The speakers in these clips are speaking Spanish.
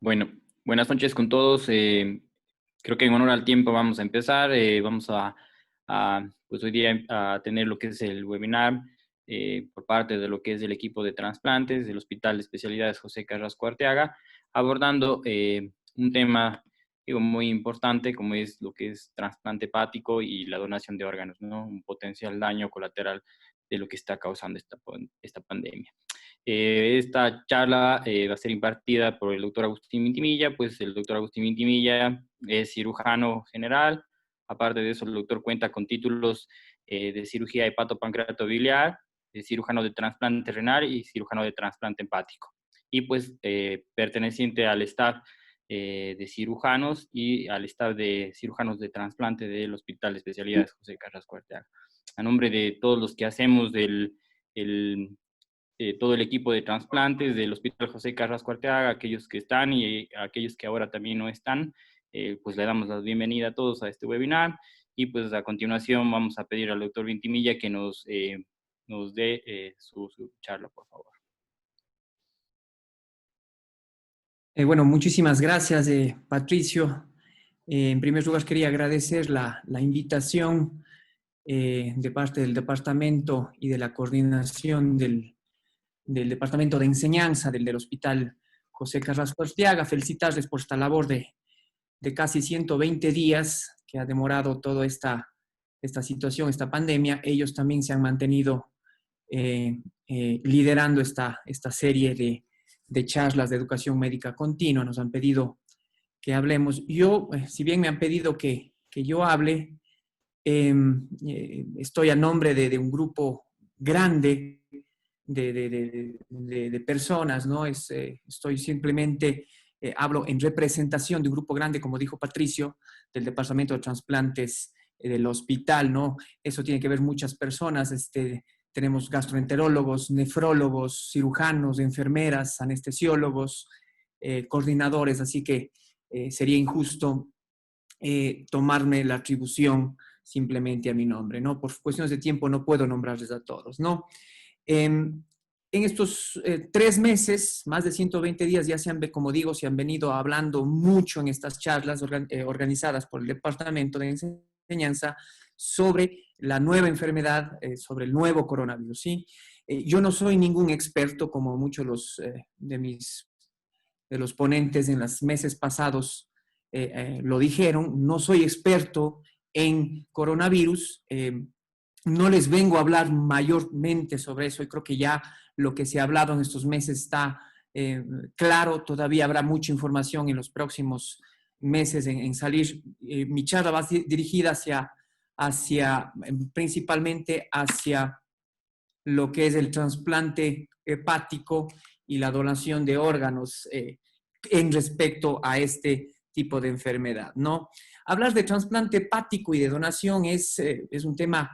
Bueno, buenas noches con todos. Creo que en honor al tiempo vamos a empezar. Pues hoy día a tener lo que es el webinar por parte de lo que es el equipo de trasplantes del Hospital de Especialidades José Carrasco Arteaga, abordando un tema, digo, muy importante como es lo que es trasplante hepático y la donación de órganos, ¿no? Un potencial daño colateral de lo que está causando esta pandemia. Esta charla va a ser impartida por el doctor Agustín Vintimilla, pues el doctor Agustín Vintimilla es cirujano general. Aparte de eso, el doctor cuenta con títulos de cirugía hepatopancreatobiliar, de cirujano de trasplante renal y cirujano de trasplante hepático. Y pues perteneciente al staff de cirujanos y al staff de cirujanos de trasplante del Hospital de Especialidades José Carrasco Arteaga. A nombre de todos los que hacemos todo el equipo de trasplantes del Hospital José Carrasco Arteaga, aquellos que están y aquellos que ahora también no están, pues le damos la bienvenida a todos a este webinar y pues a continuación vamos a pedir al doctor Vintimilla que nos dé su charla, por favor. Bueno, muchísimas gracias, Patricio. En primer lugar, quería agradecer la invitación de parte del departamento y de la coordinación del departamento de enseñanza del Hospital José Carrasco Arteaga. Felicitarles por esta labor de casi 120 días que ha demorado toda esta situación, esta pandemia. Ellos también se han mantenido liderando esta serie de charlas de educación médica continua. Nos han pedido que hablemos. Yo, si bien me han pedido que yo hable, estoy a nombre de un grupo grande de personas, ¿no? Estoy simplemente, hablo en representación de un grupo grande, como dijo Patricio, del Departamento de Trasplantes del hospital, ¿no? Eso tiene que ver muchas personas, tenemos gastroenterólogos, nefrólogos, cirujanos, enfermeras, anestesiólogos, coordinadores, así que sería injusto tomarme la atribución simplemente a mi nombre, ¿no? Por cuestiones de tiempo no puedo nombrarles a todos, ¿no? En estos 3 meses, más de 120 días, ya como digo, se han venido hablando mucho en estas charlas organizadas por el Departamento de Enseñanza sobre la nueva enfermedad, sobre el nuevo coronavirus, ¿sí? Yo no soy ningún experto, como muchos de los ponentes en los meses pasados lo dijeron, no soy experto en coronavirus, no les vengo a hablar mayormente sobre eso y creo que ya lo que se ha hablado en estos meses está claro, todavía habrá mucha información en los próximos meses en salir. Mi charla va dirigida principalmente hacia lo que es el trasplante hepático y la donación de órganos en respecto a este tipo de enfermedad, ¿no? Hablar de trasplante hepático y de donación es un tema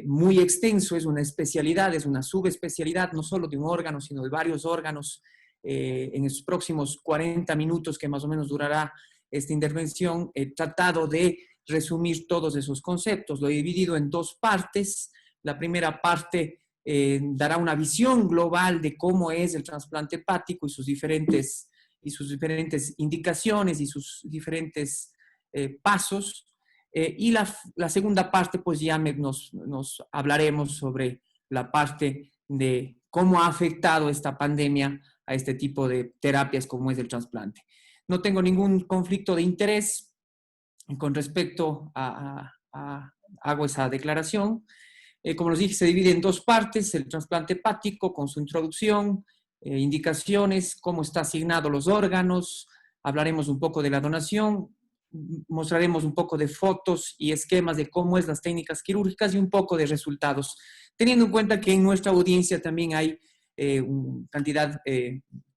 muy extenso, es una especialidad, es una subespecialidad, no solo de un órgano, sino de varios órganos. En los próximos 40 minutos que más o menos durará esta intervención, he tratado de resumir todos esos conceptos. Lo he dividido en 2 partes. La primera parte dará una visión global de cómo es el trasplante hepático y sus diferentes indicaciones y sus diferentes pasos. Y la segunda parte, pues ya nos hablaremos sobre la parte de cómo ha afectado esta pandemia a este tipo de terapias como es el trasplante. No tengo ningún conflicto de interés con respecto hago esa declaración. Como les dije, se divide en 2 partes, el trasplante hepático con su introducción, indicaciones, cómo está asignado los órganos, hablaremos un poco de la donación, mostraremos un poco de fotos y esquemas de cómo es las técnicas quirúrgicas y un poco de resultados, teniendo en cuenta que en nuestra audiencia también hay una cantidad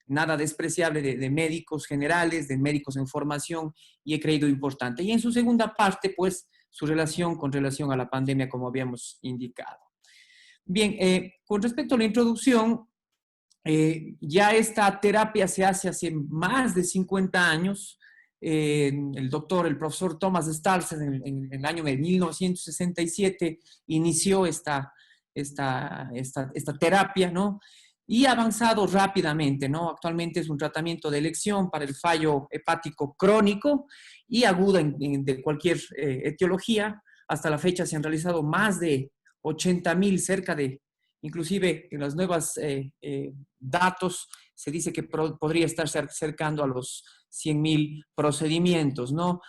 nada despreciable de médicos generales, de médicos en formación, y he creído importante. Y en su segunda parte, pues, su relación a la pandemia, como habíamos indicado. Bien, con respecto a la introducción, ya esta terapia se hace más de 50 años. El profesor Thomas Starcer, en el año de 1967, inició esta terapia, ¿no? y ha avanzado rápidamente, ¿no? Actualmente es un tratamiento de elección para el fallo hepático crónico y agudo de cualquier etiología. Hasta la fecha se han realizado más de 80.000, cerca de, inclusive en los nuevos datos, se dice que podría estar cercando a los 100.000 procedimientos, ¿no?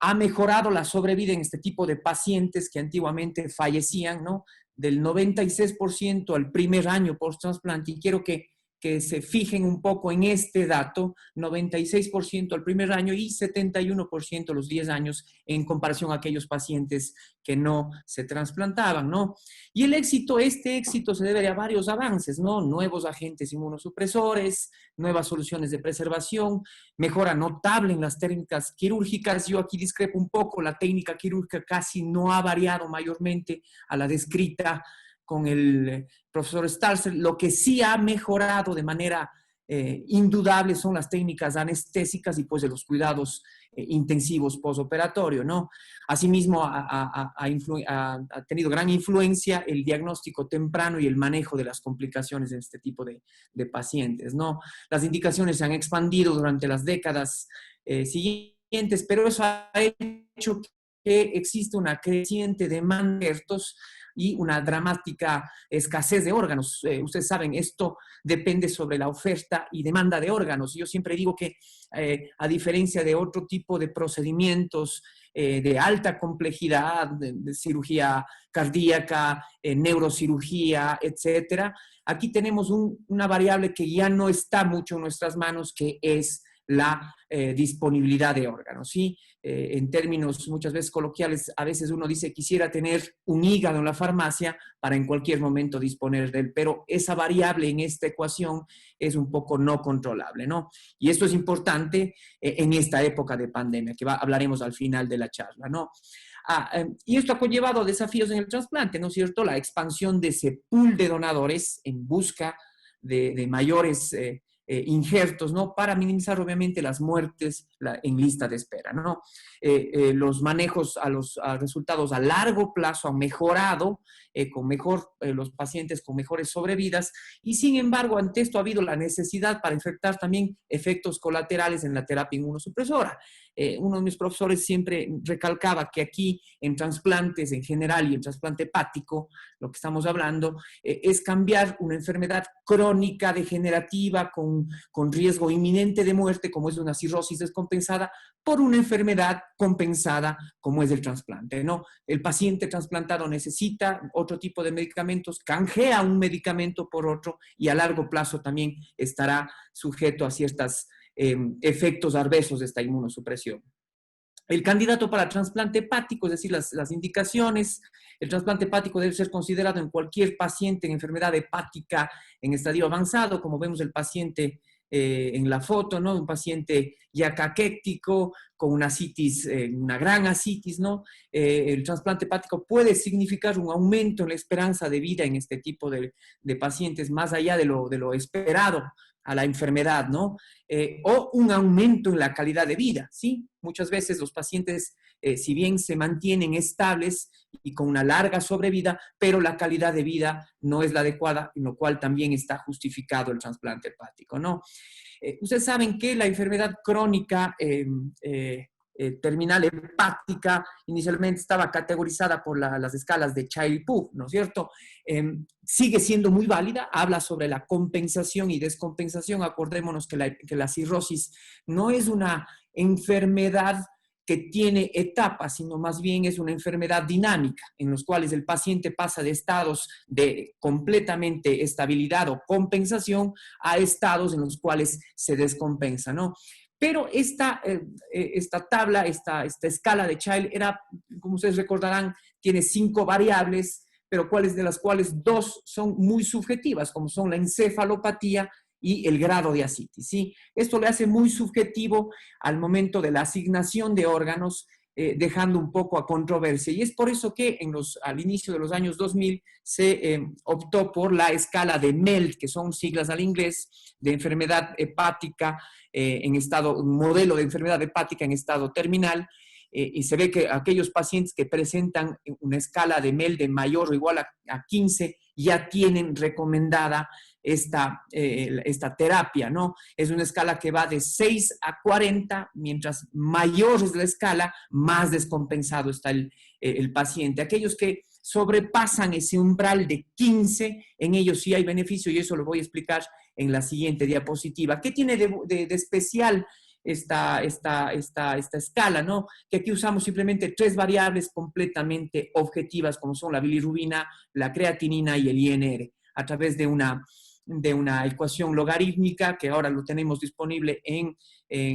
Ha mejorado la sobrevida en este tipo de pacientes que antiguamente fallecían, ¿no? Del 96% al primer año post-trasplante, y quiero que se fijen un poco en este dato: 96% al primer año y 71% a los 10 años en comparación a aquellos pacientes que no se trasplantaban, ¿no? Y este éxito se debe a varios avances, ¿no? Nuevos agentes inmunosupresores, nuevas soluciones de preservación, mejora notable en las técnicas quirúrgicas. Yo aquí discrepo un poco, la técnica quirúrgica casi no ha variado mayormente a la descrita con el profesor Starcer. Lo que sí ha mejorado de manera indudable son las técnicas anestésicas y pues de los cuidados intensivos postoperatorio, ¿no? Asimismo, ha tenido gran influencia el diagnóstico temprano y el manejo de las complicaciones en este tipo de pacientes, ¿no? Las indicaciones se han expandido durante las décadas siguientes, pero eso ha hecho que existe una creciente demanda de expertos y una dramática escasez de órganos. Ustedes saben, esto depende sobre la oferta y demanda de órganos. Yo siempre digo que a diferencia de otro tipo de procedimientos de alta complejidad, de cirugía cardíaca, neurocirugía, etcétera, aquí tenemos una variable que ya no está mucho en nuestras manos, que es la disponibilidad de órganos, ¿sí? En términos muchas veces coloquiales, a veces uno dice: quisiera tener un hígado en la farmacia para en cualquier momento disponer de él, pero esa variable en esta ecuación es un poco no controlable, ¿no? Y esto es importante en esta época de pandemia, que hablaremos al final de la charla, ¿no? Y esto ha conllevado desafíos en el trasplante, ¿no es cierto? La expansión de ese pool de donadores en busca de mayores injertos, ¿no? Para minimizar obviamente las muertes en lista de espera, ¿no? Los manejos a los resultados a largo plazo han mejorado, los pacientes con mejores sobrevidas, y sin embargo, ante esto ha habido la necesidad para enfrentar también efectos colaterales en la terapia inmunosupresora. Uno de mis profesores siempre recalcaba que aquí en trasplantes en general y en trasplante hepático, lo que estamos hablando es cambiar una enfermedad crónica degenerativa con riesgo inminente de muerte, como es una cirrosis descompensada, por una enfermedad compensada, como es el trasplante, ¿no? El paciente trasplantado necesita otro tipo de medicamentos, canjea un medicamento por otro y a largo plazo también estará sujeto a ciertos efectos adversos de esta inmunosupresión. El candidato para trasplante hepático, es decir, las indicaciones: el trasplante hepático debe ser considerado en cualquier paciente en enfermedad hepática en estadio avanzado, como vemos el paciente en la foto, ¿no? Un paciente ya caquéctico, con una asitis, una gran asitis, ¿no? El trasplante hepático puede significar un aumento en la esperanza de vida en este tipo de pacientes, más allá de lo esperado a la enfermedad, ¿no? O un aumento en la calidad de vida, ¿sí? Muchas veces los pacientes, si bien se mantienen estables y con una larga sobrevida, pero la calidad de vida no es la adecuada, en lo cual también está justificado el trasplante hepático, ¿no? Ustedes saben que la enfermedad crónica terminal hepática inicialmente estaba categorizada por las escalas de Child-Pugh, ¿no es cierto? Sigue siendo muy válida, habla sobre la compensación y descompensación. Acordémonos que la cirrosis no es una enfermedad que tiene etapas, sino más bien es una enfermedad dinámica, en los cuales el paciente pasa de estados de completamente estabilidad o compensación a estados en los cuales se descompensa, ¿no? Pero esta tabla, esta escala de Child era, como ustedes recordarán, tiene 5 variables, pero de las cuales 2 son muy subjetivas, como son la encefalopatía y el grado de asitis, ¿sí? Esto le hace muy subjetivo al momento de la asignación de órganos, dejando un poco a controversia. Y es por eso que al inicio de los años 2000 se optó por la escala de MELD, que son siglas al inglés, de enfermedad hepática un modelo de enfermedad hepática en estado terminal, y se ve que aquellos pacientes que presentan una escala de MELD de mayor o igual a 15 ya tienen recomendada esta terapia, ¿no? Es una escala que va de 6 a 40, mientras mayor es la escala, más descompensado está el paciente. Aquellos que sobrepasan ese umbral de 15, en ellos sí hay beneficio y eso lo voy a explicar en la siguiente diapositiva. ¿Qué tiene de especial esta escala, ¿no? Que aquí usamos simplemente 3 variables completamente objetivas, como son la bilirrubina, la creatinina y el INR, a través de una ecuación logarítmica que ahora lo tenemos disponible en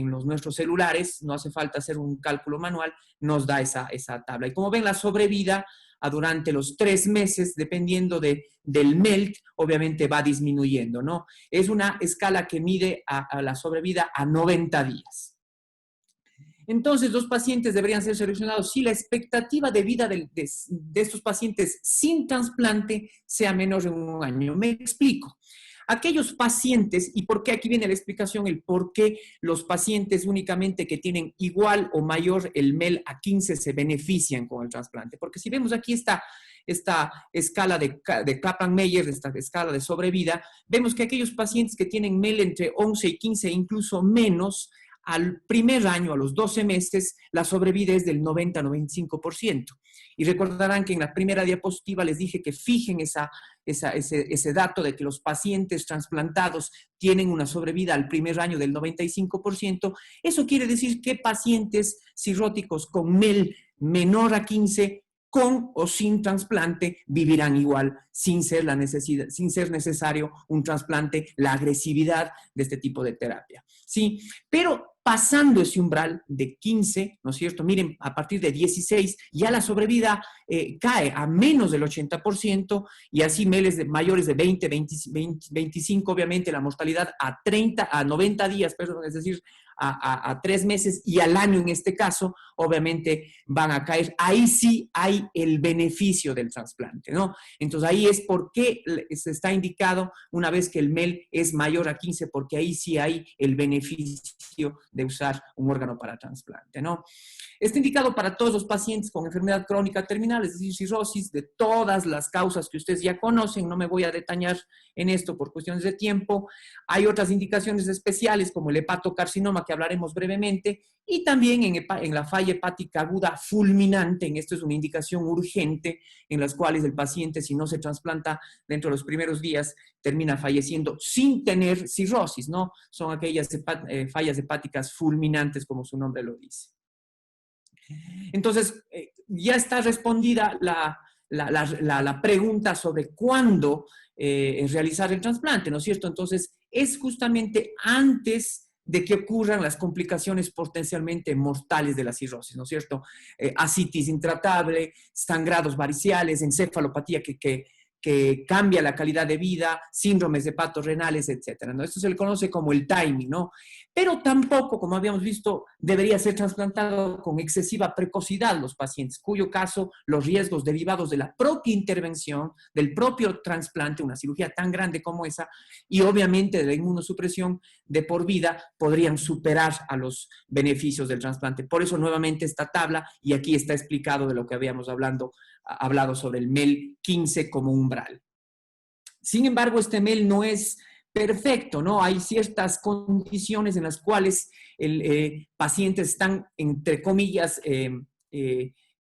nuestros celulares, no hace falta hacer un cálculo manual, nos da esa tabla. Y como ven, la sobrevida durante los 3 meses, dependiendo del MELT, obviamente va disminuyendo, ¿no? Es una escala que mide a la sobrevida a 90 días. Entonces, los pacientes deberían ser seleccionados si la expectativa de vida de estos pacientes sin trasplante sea menor de 1 año. Me explico. Aquellos pacientes, y por qué aquí viene la explicación, el por qué los pacientes únicamente que tienen igual o mayor el MEL a 15 se benefician con el trasplante. Porque si vemos aquí esta escala de Kaplan-Meier, esta escala de sobrevida, vemos que aquellos pacientes que tienen MEL entre 11 y 15, incluso menos, al primer año, a los 12 meses, la sobrevida es del 90-95%. Y recordarán que en la primera diapositiva les dije que fijen ese dato de que los pacientes trasplantados tienen una sobrevida al primer año del 95%. Eso quiere decir que pacientes cirróticos con MEL menor a 15, con o sin trasplante, vivirán igual, sin ser necesario un trasplante, la agresividad de este tipo de terapia. ¿Sí? Pero pasando ese umbral de 15, ¿no es cierto? Miren, a partir de 16 ya la sobrevida cae a menos del 80% y así MELs mayores de 20, 25, obviamente la mortalidad a 90 días, perdón, es decir, a 3 meses y al año en este caso, obviamente van a caer. Ahí sí hay el beneficio del trasplante, ¿no? Entonces ahí es porque se está indicado una vez que el MEL es mayor a 15, porque ahí sí hay el beneficio de usar un órgano para trasplante, ¿no? Está indicado para todos los pacientes con enfermedad crónica terminal, es decir, cirrosis, de todas las causas que ustedes ya conocen. No me voy a detallar en esto por cuestiones de tiempo. Hay otras indicaciones especiales como el hepatocarcinoma que hablaremos brevemente y también en la falla hepática aguda fulminante. En esto es una indicación urgente en las cuales el paciente, si no se trasplanta dentro de los primeros días, termina falleciendo sin tener cirrosis, ¿no? Son aquellas fallas hepáticas fulminantes, como su nombre lo dice. Entonces, ya está respondida la pregunta sobre cuándo realizar el trasplante, ¿no es cierto? Entonces, es justamente antes de que ocurran las complicaciones potencialmente mortales de la cirrosis, ¿no es cierto? Ascitis intratable, sangrados variciales, encefalopatía que cambia la calidad de vida, síndromes hepatorenales, etcétera, ¿no? Esto se le conoce como el timing, ¿no? Pero tampoco, como habíamos visto, debería ser trasplantado con excesiva precocidad los pacientes, cuyo caso los riesgos derivados de la propia intervención, del propio trasplante, una cirugía tan grande como esa, y obviamente de la inmunosupresión de por vida, podrían superar a los beneficios del trasplante. Por eso, nuevamente, esta tabla, y aquí está explicado de lo que habíamos hablado sobre el MEL 15 como umbral. Sin embargo, este MEL no es perfecto, ¿no? Hay ciertas condiciones en las cuales pacientes están, entre comillas,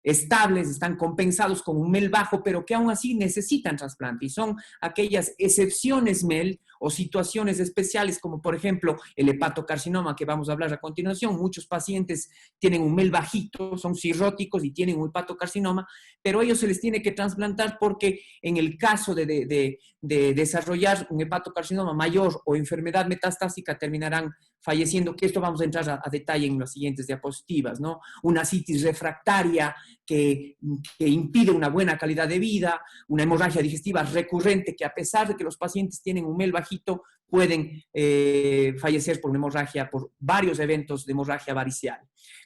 estables, están compensados con un MEL bajo, pero que aún así necesitan trasplante. Y son aquellas excepciones MEL o situaciones especiales, como por ejemplo el hepatocarcinoma, que vamos a hablar a continuación. Muchos pacientes tienen un MEL bajito, son cirróticos y tienen un hepatocarcinoma, pero a ellos se les tiene que trasplantar porque en el caso de desarrollar un hepatocarcinoma mayor o enfermedad metastásica terminarán falleciendo, que esto vamos a entrar a detalle en las siguientes diapositivas, ¿no? Una ascitis refractaria que impide una buena calidad de vida, una hemorragia digestiva recurrente que a pesar de que los pacientes tienen un MEL bajito, pueden fallecer por una hemorragia, por varios eventos de hemorragia varicial.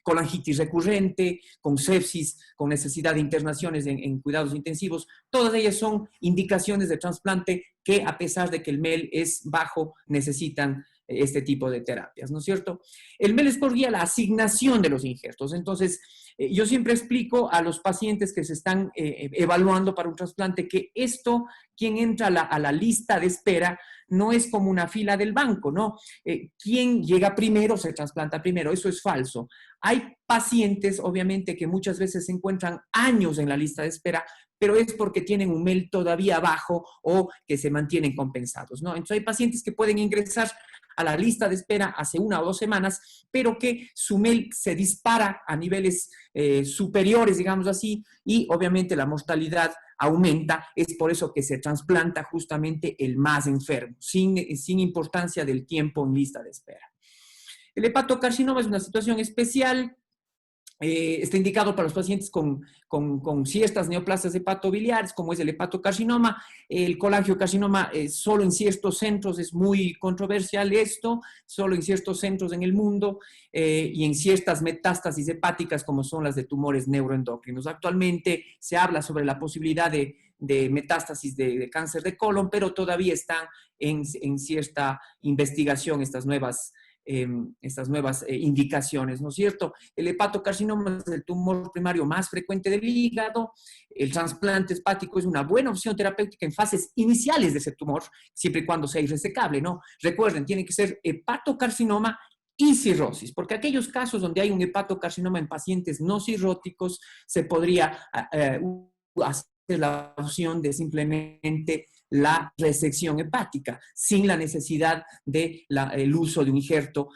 Colangitis recurrente, con sepsis, con necesidad de internaciones en cuidados intensivos, todas ellas son indicaciones de trasplante que a pesar de que el MEL es bajo, necesitan este tipo de terapias, ¿no es cierto? El MEL-Score guía la asignación de los injertos. Entonces, yo siempre explico a los pacientes que se están evaluando para un trasplante que esto, quien entra a la lista de espera, no es como una fila del banco, ¿no? Quien llega primero se trasplanta primero, eso es falso. Hay pacientes, obviamente, que muchas veces se encuentran años en la lista de espera, pero es porque tienen un MEL todavía bajo o que se mantienen compensados, ¿no? Entonces hay pacientes que pueden ingresar a la lista de espera hace 1 o 2 semanas, pero que su MEL se dispara a niveles superiores, digamos así, y obviamente la mortalidad aumenta. Es por eso que se trasplanta justamente el más enfermo, sin importancia del tiempo en lista de espera. El hepatocarcinoma es una situación especial. Está indicado para los pacientes con ciertas neoplasias hepatobiliares, como es el hepatocarcinoma. El colangiocarcinoma, solo en ciertos centros, es muy controversial esto, solo en ciertos centros en el mundo, y en ciertas metástasis hepáticas, como son las de tumores neuroendocrinos. Actualmente se habla sobre la posibilidad de metástasis de cáncer de colon, pero todavía están en cierta investigación estas nuevas indicaciones, ¿no es cierto? El hepatocarcinoma es el tumor primario más frecuente del hígado. El trasplante hepático es una buena opción terapéutica en fases iniciales de ese tumor, siempre y cuando sea irresecable, ¿no? Recuerden, tiene que ser hepatocarcinoma y cirrosis, porque aquellos casos donde hay un hepatocarcinoma en pacientes no cirróticos, se podría hacer la opción de simplemente la resección hepática, sin la necesidad del uso de un injerto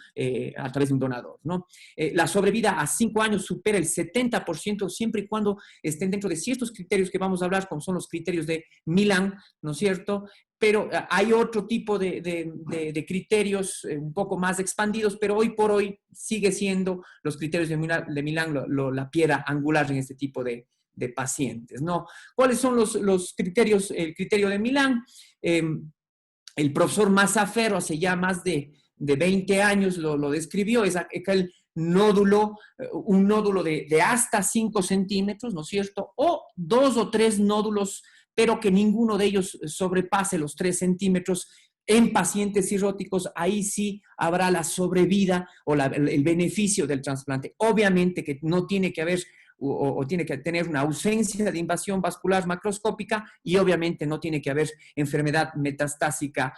a través de un donador, ¿no? La sobrevida a 5 años supera el 70%, siempre y cuando estén dentro de ciertos criterios que vamos a hablar, como son los criterios de Milán, ¿no es cierto? Pero hay otro tipo de criterios un poco más expandidos, pero hoy por hoy sigue siendo los criterios de Milán la piedra angular en este tipo de pacientes, ¿no? ¿Cuáles son los criterios? El criterio de Milán, el profesor Mazzaferro hace ya más de 20 años lo describió, es aquel nódulo, un nódulo de hasta 5 centímetros, ¿no es cierto? O 2 o 3 nódulos, pero que ninguno de ellos sobrepase los 3 centímetros. En pacientes cirróticos, ahí sí habrá la sobrevida o el beneficio del trasplante. Obviamente que no tiene que haber o tiene que tener una ausencia de invasión vascular macroscópica y obviamente no tiene que haber enfermedad metastásica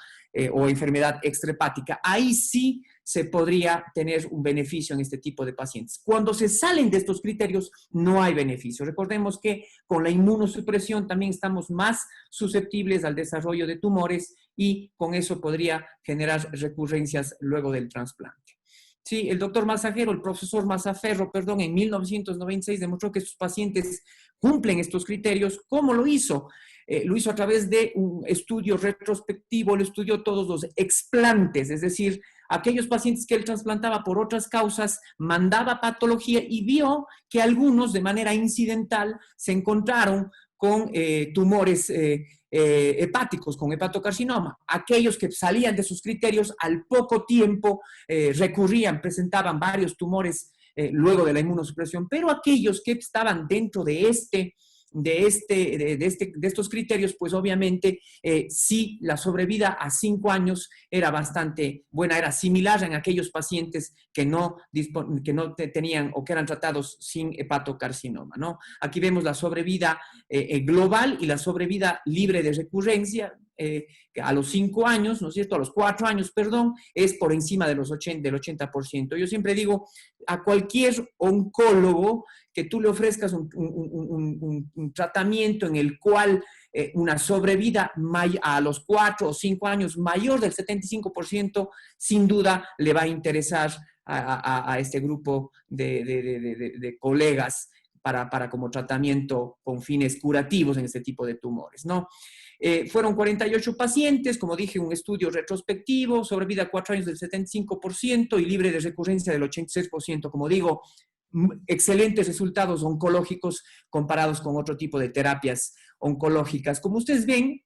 o enfermedad extrahepática. Ahí sí se podría tener un beneficio en este tipo de pacientes. Cuando se salen de estos criterios, no hay beneficio. Recordemos que con la inmunosupresión también estamos más susceptibles al desarrollo de tumores y con eso podría generar recurrencias luego del trasplante. Sí, el doctor Mazzaferro, el profesor Mazzaferro, perdón, en 1996 demostró que sus pacientes cumplen estos criterios. ¿Cómo lo hizo? Lo hizo a través de un estudio retrospectivo, lo estudió todos los explantes, es decir, aquellos pacientes que él trasplantaba por otras causas, mandaba patología y vio que algunos de manera incidental se encontraron con tumores hepáticos, con hepatocarcinoma. Aquellos que salían de sus criterios al poco tiempo recurrían, presentaban varios tumores luego de la inmunosupresión, pero aquellos que estaban dentro de estos criterios, pues obviamente sí, la sobrevida a 5 años era bastante buena, era similar en aquellos pacientes que no tenían o que eran tratados sin hepatocarcinoma, ¿no? Aquí vemos la sobrevida global y la sobrevida libre de recurrencia, que a los 5 años, ¿no es cierto? A los 4 años, perdón, es por encima del 80%. Yo siempre digo a cualquier oncólogo que tú le ofrezcas un tratamiento en el cual una sobrevida a los 4 o 5 años mayor del 75%, sin duda le va a interesar a este grupo de colegas para como tratamiento con fines curativos en este tipo de tumores, ¿no? Fueron 48 pacientes, como dije, un estudio retrospectivo, sobrevida a 4 años del 75% y libre de recurrencia del 86%. Como digo, excelentes resultados oncológicos comparados con otro tipo de terapias oncológicas. Como ustedes ven,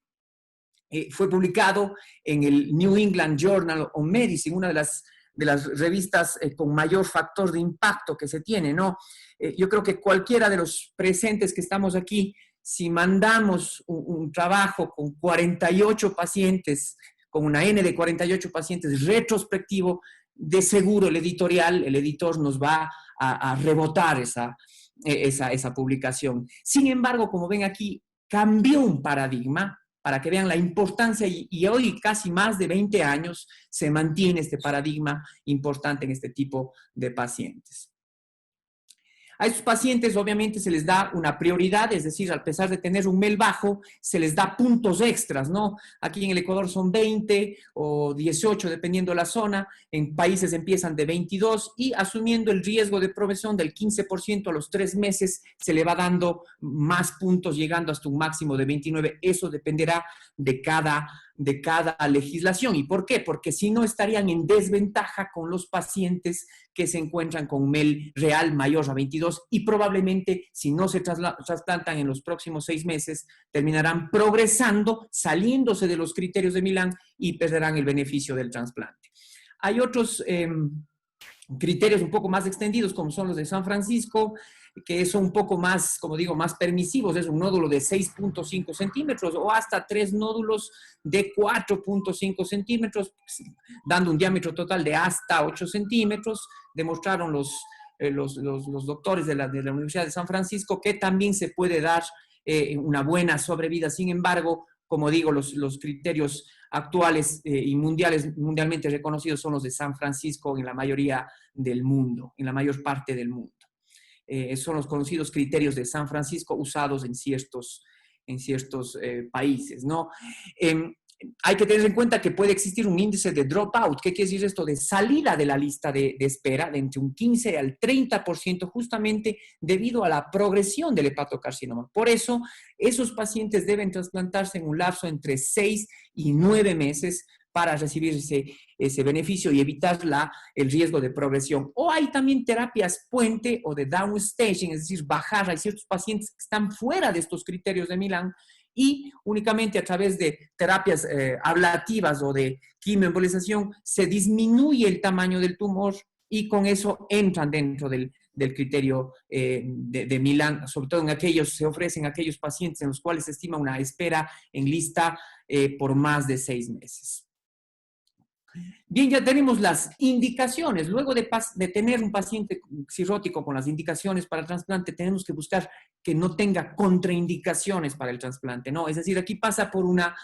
fue publicado en el New England Journal of Medicine, una de las revistas con mayor factor de impacto que se tiene, ¿no? Yo creo que cualquiera de los presentes que estamos aquí, si mandamos un trabajo con 48 pacientes con una N de 48 pacientes retrospectivo, de seguro el editor nos va a rebotar esa publicación. Sin embargo, como ven aquí, cambió un paradigma para que vean la importancia y hoy casi más de 20 años se mantiene este paradigma importante en este tipo de pacientes. A estos pacientes obviamente se les da una prioridad, es decir, a pesar de tener un MEL bajo, se les da puntos extras, ¿no? Aquí en el Ecuador son 20 o 18, dependiendo de la zona. En países empiezan de 22 y asumiendo el riesgo de progresión del 15% a los 3 meses, se le va dando más puntos, llegando hasta un máximo de 29. Eso dependerá de cada legislación. ¿Y por qué? Porque si no estarían en desventaja con los pacientes que se encuentran con MEL real mayor a 22 y probablemente si no se trasplantan en los próximos 6 meses, terminarán progresando, saliéndose de los criterios de Milán y perderán el beneficio del trasplante. Hay otros criterios un poco más extendidos, como son los de San Francisco, que son un poco más, como digo, más permisivos. Es un nódulo de 6.5 centímetros o hasta 3 nódulos de 4.5 centímetros, dando un diámetro total de hasta 8 centímetros. Demostraron los doctores de la Universidad de San Francisco que también se puede dar una buena sobrevida. Sin embargo, como digo, los criterios actuales y mundialmente reconocidos son los de San Francisco en la mayoría del mundo, en la mayor parte del mundo. Son los conocidos criterios de San Francisco usados en ciertos países, ¿no? Hay que tener en cuenta que puede existir un índice de dropout. ¿Qué quiere decir esto? De salida de la lista de espera de entre un 15 al 30% justamente debido a la progresión del hepatocarcinoma. Por eso, esos pacientes deben trasplantarse en un lapso entre 6 y 9 meses para recibir ese beneficio y evitar el riesgo de progresión. O hay también terapias puente o de downstaging, es decir, bajar. Hay ciertos pacientes que están fuera de estos criterios de Milán y únicamente a través de terapias ablativas o de quimioembolización se disminuye el tamaño del tumor y con eso entran dentro del criterio de Milán, sobre todo se ofrecen aquellos pacientes en los cuales se estima una espera en lista por más de 6 meses. Bien, ya tenemos las indicaciones. Luego de tener un paciente cirrótico con las indicaciones para el trasplante, tenemos que buscar que no tenga contraindicaciones para el trasplante, ¿no? Es decir, aquí pasa por una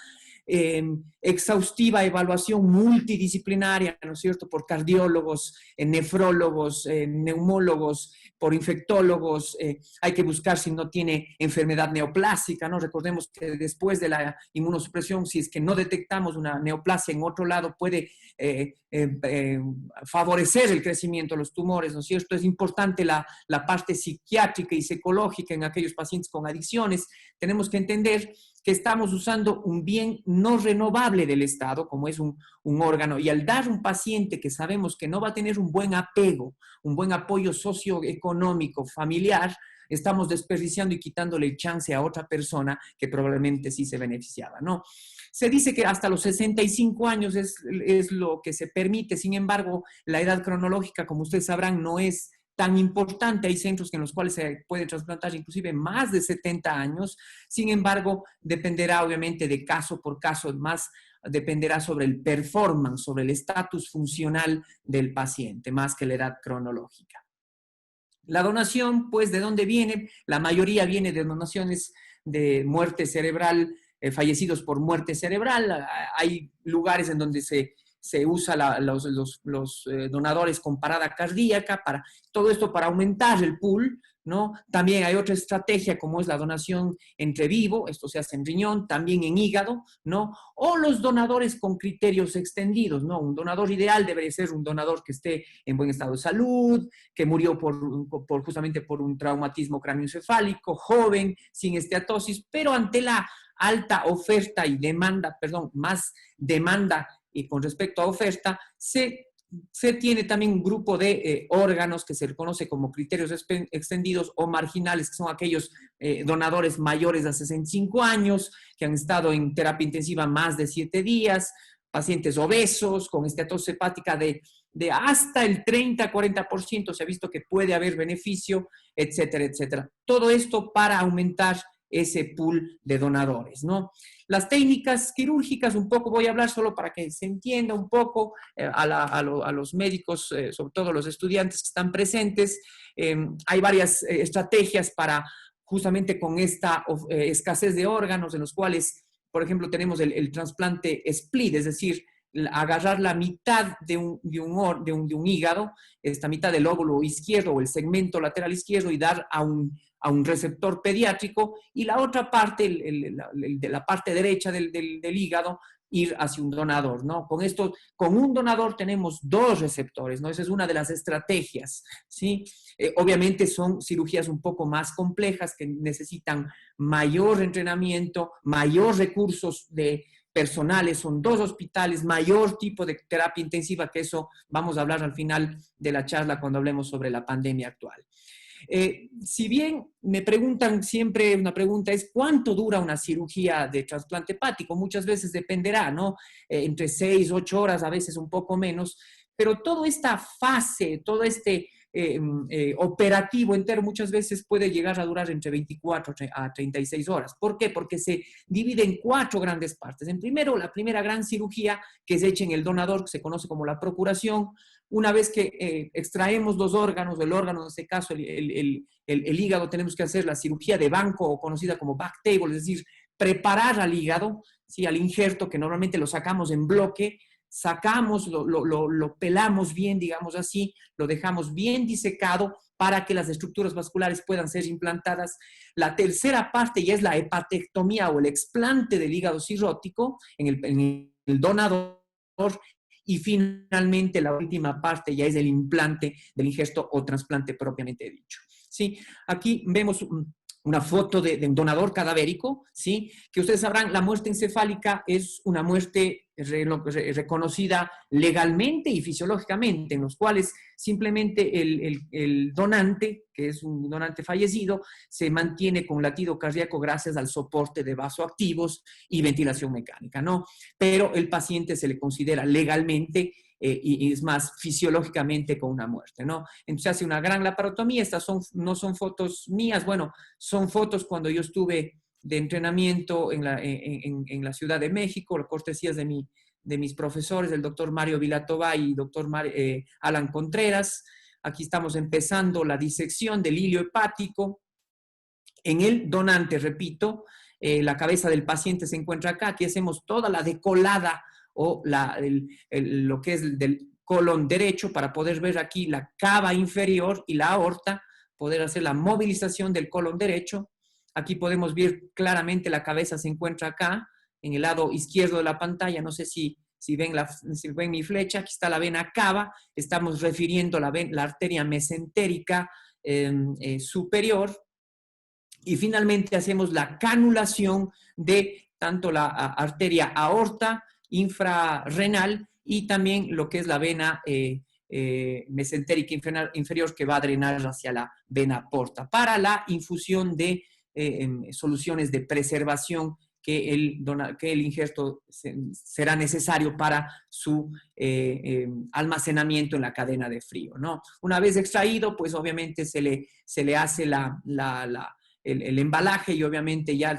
exhaustiva evaluación multidisciplinaria, ¿no es cierto?, por cardiólogos, nefrólogos, neumólogos, por infectólogos. Hay que buscar si no tiene enfermedad neoplásica, ¿no? Recordemos que después de la inmunosupresión, si es que no detectamos una neoplasia en otro lado, puede favorecer el crecimiento de los tumores, ¿no es cierto? Es importante la parte psiquiátrica y psicológica en aquellos pacientes con adicciones. Tenemos que entender que estamos usando un bien no renovable del Estado, como es un órgano, y al dar un paciente que sabemos que no va a tener un buen apego, un buen apoyo socioeconómico, familiar, estamos desperdiciando y quitándole chance a otra persona que probablemente sí se beneficiaba, ¿no? Se dice que hasta los 65 años es lo que se permite. Sin embargo, la edad cronológica, como ustedes sabrán, no es tan importante. Hay centros en los cuales se puede trasplantar inclusive más de 70 años. Sin embargo, dependerá obviamente de caso por caso, más dependerá sobre el performance, sobre el estatus funcional del paciente, más que la edad cronológica. La donación, pues, ¿de dónde viene? La mayoría viene de donaciones de muerte cerebral, fallecidos por muerte cerebral. Hay lugares en donde se usa los donadores con parada cardíaca, todo esto para aumentar el pool, ¿no? También hay otra estrategia como es la donación entre vivo, esto se hace en riñón, también en hígado, ¿no? O los donadores con criterios extendidos, ¿no? Un donador ideal debería ser un donador que esté en buen estado de salud, que murió justamente por un traumatismo cráneoencefálico, joven, sin esteatosis, pero ante la alta oferta y demanda, más demanda y con respecto a oferta, se tiene también un grupo de órganos que se reconoce como criterios extendidos o marginales, que son aquellos donadores mayores de 65 años, que han estado en terapia intensiva más de 7 días, pacientes obesos, con esteatosis hepática de hasta el 30-40%, se ha visto que puede haber beneficio, etcétera, etcétera. Todo esto para aumentar ese pool de donadores, ¿no? Las técnicas quirúrgicas, un poco voy a hablar solo para que se entienda un poco a los médicos, sobre todo los estudiantes que están presentes. Hay varias estrategias para justamente con esta escasez de órganos en los cuales, por ejemplo, tenemos el trasplante split, es decir, agarrar la mitad de un hígado, esta mitad del lóbulo izquierdo o el segmento lateral izquierdo y dar a un receptor pediátrico y la otra parte, de la parte derecha del hígado, ir hacia un donador, ¿no? Con esto, con un donador tenemos dos receptores, ¿no? Esa es una de las estrategias, ¿sí? Obviamente son cirugías un poco más complejas que necesitan mayor entrenamiento, mayor recursos personales, son dos hospitales, mayor tipo de terapia intensiva, que eso vamos a hablar al final de la charla cuando hablemos sobre la pandemia actual. Si bien me preguntan siempre, una pregunta es ¿cuánto dura una cirugía de trasplante hepático? Muchas veces dependerá, ¿no? Entre 6, 8 horas, a veces un poco menos, pero toda esta fase, todo este operativo entero muchas veces puede llegar a durar entre 24 a 36 horas. ¿Por qué? Porque se divide en 4 grandes partes. En primero, la primera gran cirugía que se echa en el donador, que se conoce como la procuración. Una vez que extraemos los órganos, el órgano, en este caso el hígado, tenemos que hacer la cirugía de banco o conocida como back table, es decir, preparar al hígado, ¿sí? Al injerto, que normalmente lo sacamos en bloque, sacamos, lo pelamos bien, digamos así, lo dejamos bien disecado para que las estructuras vasculares puedan ser implantadas. La tercera parte ya es la hepatectomía o el explante del hígado cirrótico en el donador. Y finalmente la última parte ya es el implante del injerto o trasplante propiamente dicho. ¿Sí? Aquí vemos una foto de un donador cadavérico, ¿sí? Que ustedes sabrán, la muerte encefálica es una muerte reconocida legalmente y fisiológicamente, en los cuales simplemente el donante, que es un donante fallecido, se mantiene con latido cardíaco gracias al soporte de vasoactivos y ventilación mecánica, ¿no? Pero el paciente se le considera legalmente y es más fisiológicamente con una muerte, ¿no? Entonces hace una gran laparotomía. Estas no son fotos mías, bueno, son fotos cuando yo estuve de entrenamiento en la Ciudad de México, cortesías de mis profesores, el doctor Mario Vilatobay y doctor Alan Contreras. Aquí estamos empezando la disección del hilio hepático. En el donante, repito, la cabeza del paciente se encuentra acá. Aquí hacemos toda la decolada o lo que es del colon derecho para poder ver aquí la cava inferior y la aorta, poder hacer la movilización del colon derecho. Aquí podemos ver claramente la cabeza se encuentra acá, en el lado izquierdo de la pantalla. No sé si ven mi flecha. Aquí está la vena cava. Estamos refiriendo la arteria mesentérica superior. Y finalmente hacemos la canulación de tanto la arteria aorta, infrarrenal y también lo que es la vena mesentérica inferior que va a drenar hacia la vena porta para la infusión de soluciones de preservación que el injerto será necesario para su almacenamiento en la cadena de frío, ¿no? Una vez extraído, pues obviamente se le hace el embalaje y obviamente ya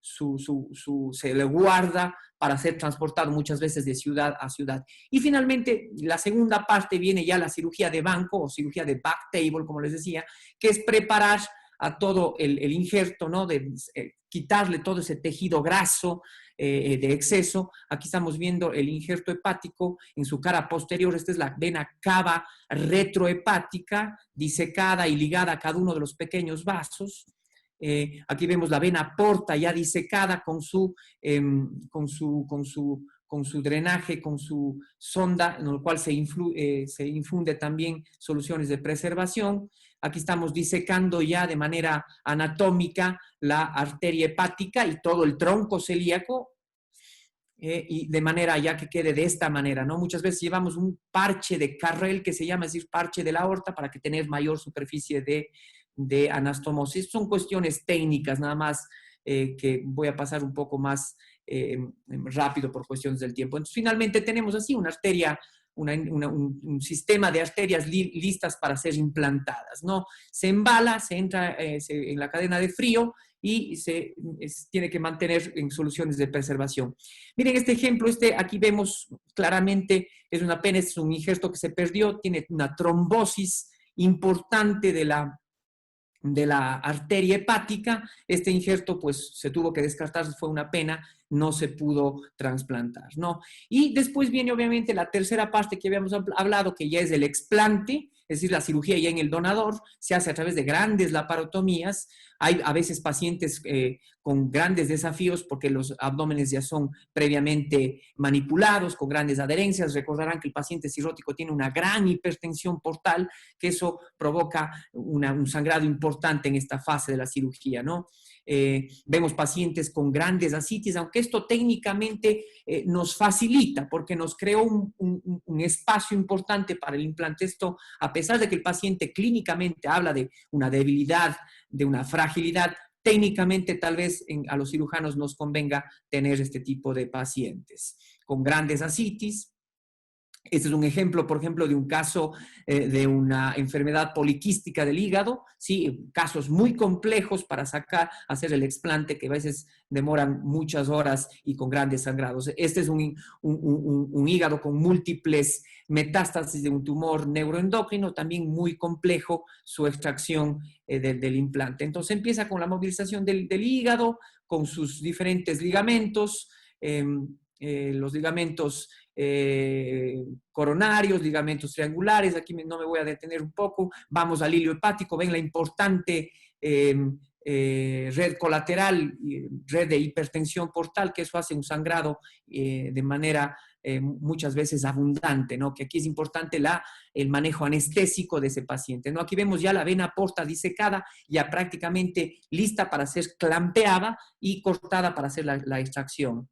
se le guarda para ser transportado muchas veces de ciudad a ciudad. Y finalmente, la segunda parte viene ya la cirugía de banco o cirugía de back table, como les decía, que es preparar a todo el injerto, ¿no? Quitarle todo ese tejido graso de exceso. Aquí estamos viendo el injerto hepático en su cara posterior. Esta es la vena cava retrohepática, disecada y ligada a cada uno de los pequeños vasos. Aquí vemos la vena porta ya disecada con su drenaje, con su sonda, en el cual se infunde también soluciones de preservación. Aquí estamos disecando ya de manera anatómica la arteria hepática y todo el tronco celíaco, y de manera ya que quede de esta manera, ¿no? Muchas veces llevamos un parche de Carrel que se llama, es decir, parche de la aorta para que tener mayor superficie de anastomosis. Son cuestiones técnicas nada más que voy a pasar un poco más rápido por cuestiones del tiempo. Entonces, finalmente tenemos así una arteria, un sistema de arterias listas para ser implantadas, ¿no? Se embala, se entra en la cadena de frío y tiene que mantener en soluciones de preservación. Miren este ejemplo, aquí vemos claramente, es una pena, es un injerto que se perdió, tiene una trombosis importante de la arteria hepática. Este injerto pues se tuvo que descartar, fue una pena, no se pudo trasplantar, ¿no? Y después viene obviamente la tercera parte que habíamos hablado, que ya es el explante, es decir, la cirugía ya en el donador, se hace a través de grandes laparotomías. Hay a veces pacientes con grandes desafíos porque los abdómenes ya son previamente manipulados, con grandes adherencias. Recordarán que el paciente cirrótico tiene una gran hipertensión portal, que eso provoca un sangrado importante en esta fase de la cirugía, ¿no? Vemos pacientes con grandes ascitis, aunque esto técnicamente nos facilita porque nos creó un espacio importante para el implante. Esto, a pesar de que el paciente clínicamente habla de una debilidad, de una fragilidad, técnicamente tal vez a los cirujanos nos convenga tener este tipo de pacientes con grandes ascitis. Este es un ejemplo, por ejemplo, de un caso de una enfermedad poliquística del hígado, ¿sí? Casos muy complejos para hacer el explante, que a veces demoran muchas horas y con grandes sangrados. Este es un hígado con múltiples metástasis de un tumor neuroendocrino, también muy complejo su extracción del implante. Entonces empieza con la movilización del hígado, con sus diferentes ligamentos, los ligamentos coronarios, ligamentos triangulares. Aquí no me voy a detener un poco. Vamos al hilio hepático. Ven la importante red colateral, red de hipertensión portal, que eso hace un sangrado de manera muchas veces abundante, ¿no? Que aquí es importante el manejo anestésico de ese paciente, ¿no? Aquí vemos ya la vena porta disecada, ya prácticamente lista para ser clampeada y cortada para hacer la extracción.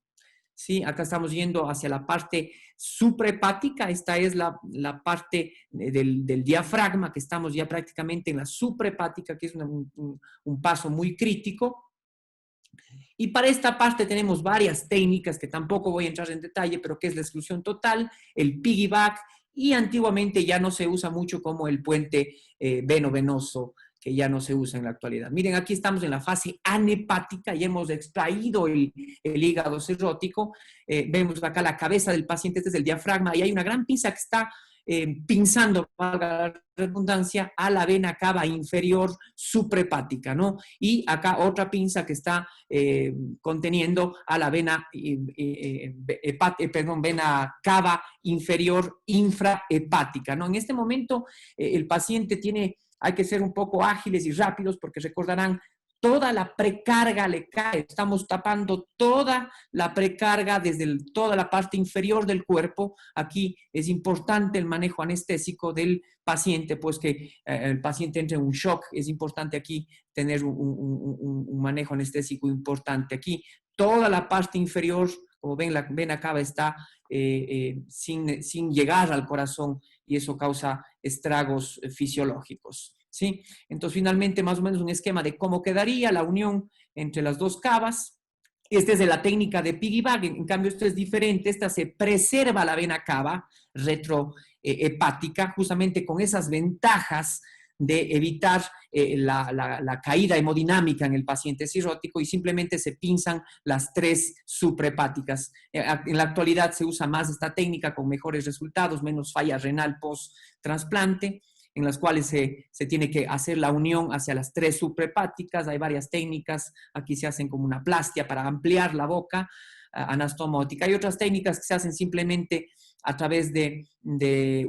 ¿Sí? Acá estamos yendo hacia la parte suprahepática. Esta es la parte del diafragma, que estamos ya prácticamente en la suprahepática, que es un paso muy crítico. Y para esta parte tenemos varias técnicas que tampoco voy a entrar en detalle, pero que es la exclusión total, el piggyback, y antiguamente ya no se usa mucho como el puente veno-venoso, que ya no se usa en la actualidad. Miren, aquí estamos en la fase anhepática, ya hemos extraído el hígado cirrótico. Vemos acá la cabeza del paciente, este es el diafragma, y hay una gran pinza que está pinzando, valga la redundancia, a la vena cava inferior suprahepática, ¿no? Y acá otra pinza que está conteniendo a la vena, vena cava inferior infrahepática, ¿no? En este momento el paciente hay que ser un poco ágiles y rápidos porque recordarán, toda la precarga le cae. Estamos tapando toda la precarga desde toda la parte inferior del cuerpo. Aquí es importante el manejo anestésico del paciente, pues que el paciente entre en un shock. Es importante aquí tener un manejo anestésico importante. Aquí toda la parte inferior, como ven, la vena cava está sin llegar al corazón, y eso causa estragos fisiológicos, ¿sí? Entonces, finalmente, más o menos un esquema de cómo quedaría la unión entre las dos cavas. Esta es de la técnica de piggyback, en cambio esto es diferente. Esta se preserva la vena cava retrohepática, justamente con esas ventajas de evitar la caída hemodinámica en el paciente cirrótico, y simplemente se pinzan las tres suprahepáticas. En la actualidad se usa más esta técnica con mejores resultados, menos falla renal post-trasplante, en las cuales se tiene que hacer la unión hacia las tres suprahepáticas. Hay varias técnicas, aquí se hacen como una plastia para ampliar la boca anastomótica. Hay otras técnicas que se hacen simplemente a través de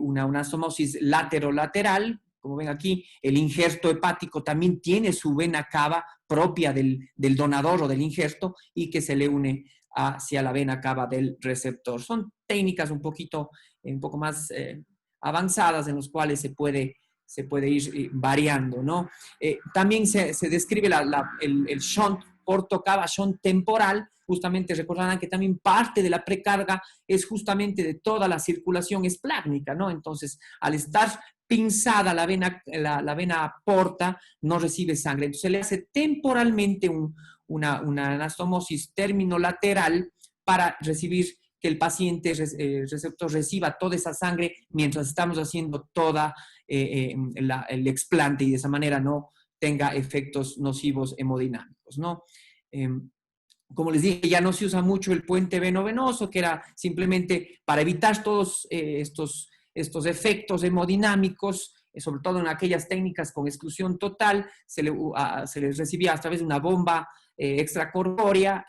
una anastomosis lateral. Como ven aquí, el injerto hepático también tiene su vena cava propia del donador o del injerto, y que se le une hacia la vena cava del receptor. Son técnicas un poco más avanzadas, en las cuales se puede ir variando, ¿no? También se describe el shunt portocava, shunt temporal. Justamente recordarán que también parte de la precarga es justamente de toda la circulación esplácnica, ¿no? Entonces, al estar pinzada la vena porta, no recibe sangre. Entonces se le hace temporalmente una anastomosis terminolateral para recibir, que el paciente receptor reciba toda esa sangre mientras estamos haciendo toda el explante, y de esa manera no tenga efectos nocivos hemodinámicos, ¿no? Como les dije, ya no se usa mucho el puente veno-venoso, que era simplemente para evitar todos estos efectos hemodinámicos, sobre todo en aquellas técnicas con exclusión total, se les recibía a través de una bomba extracorpórea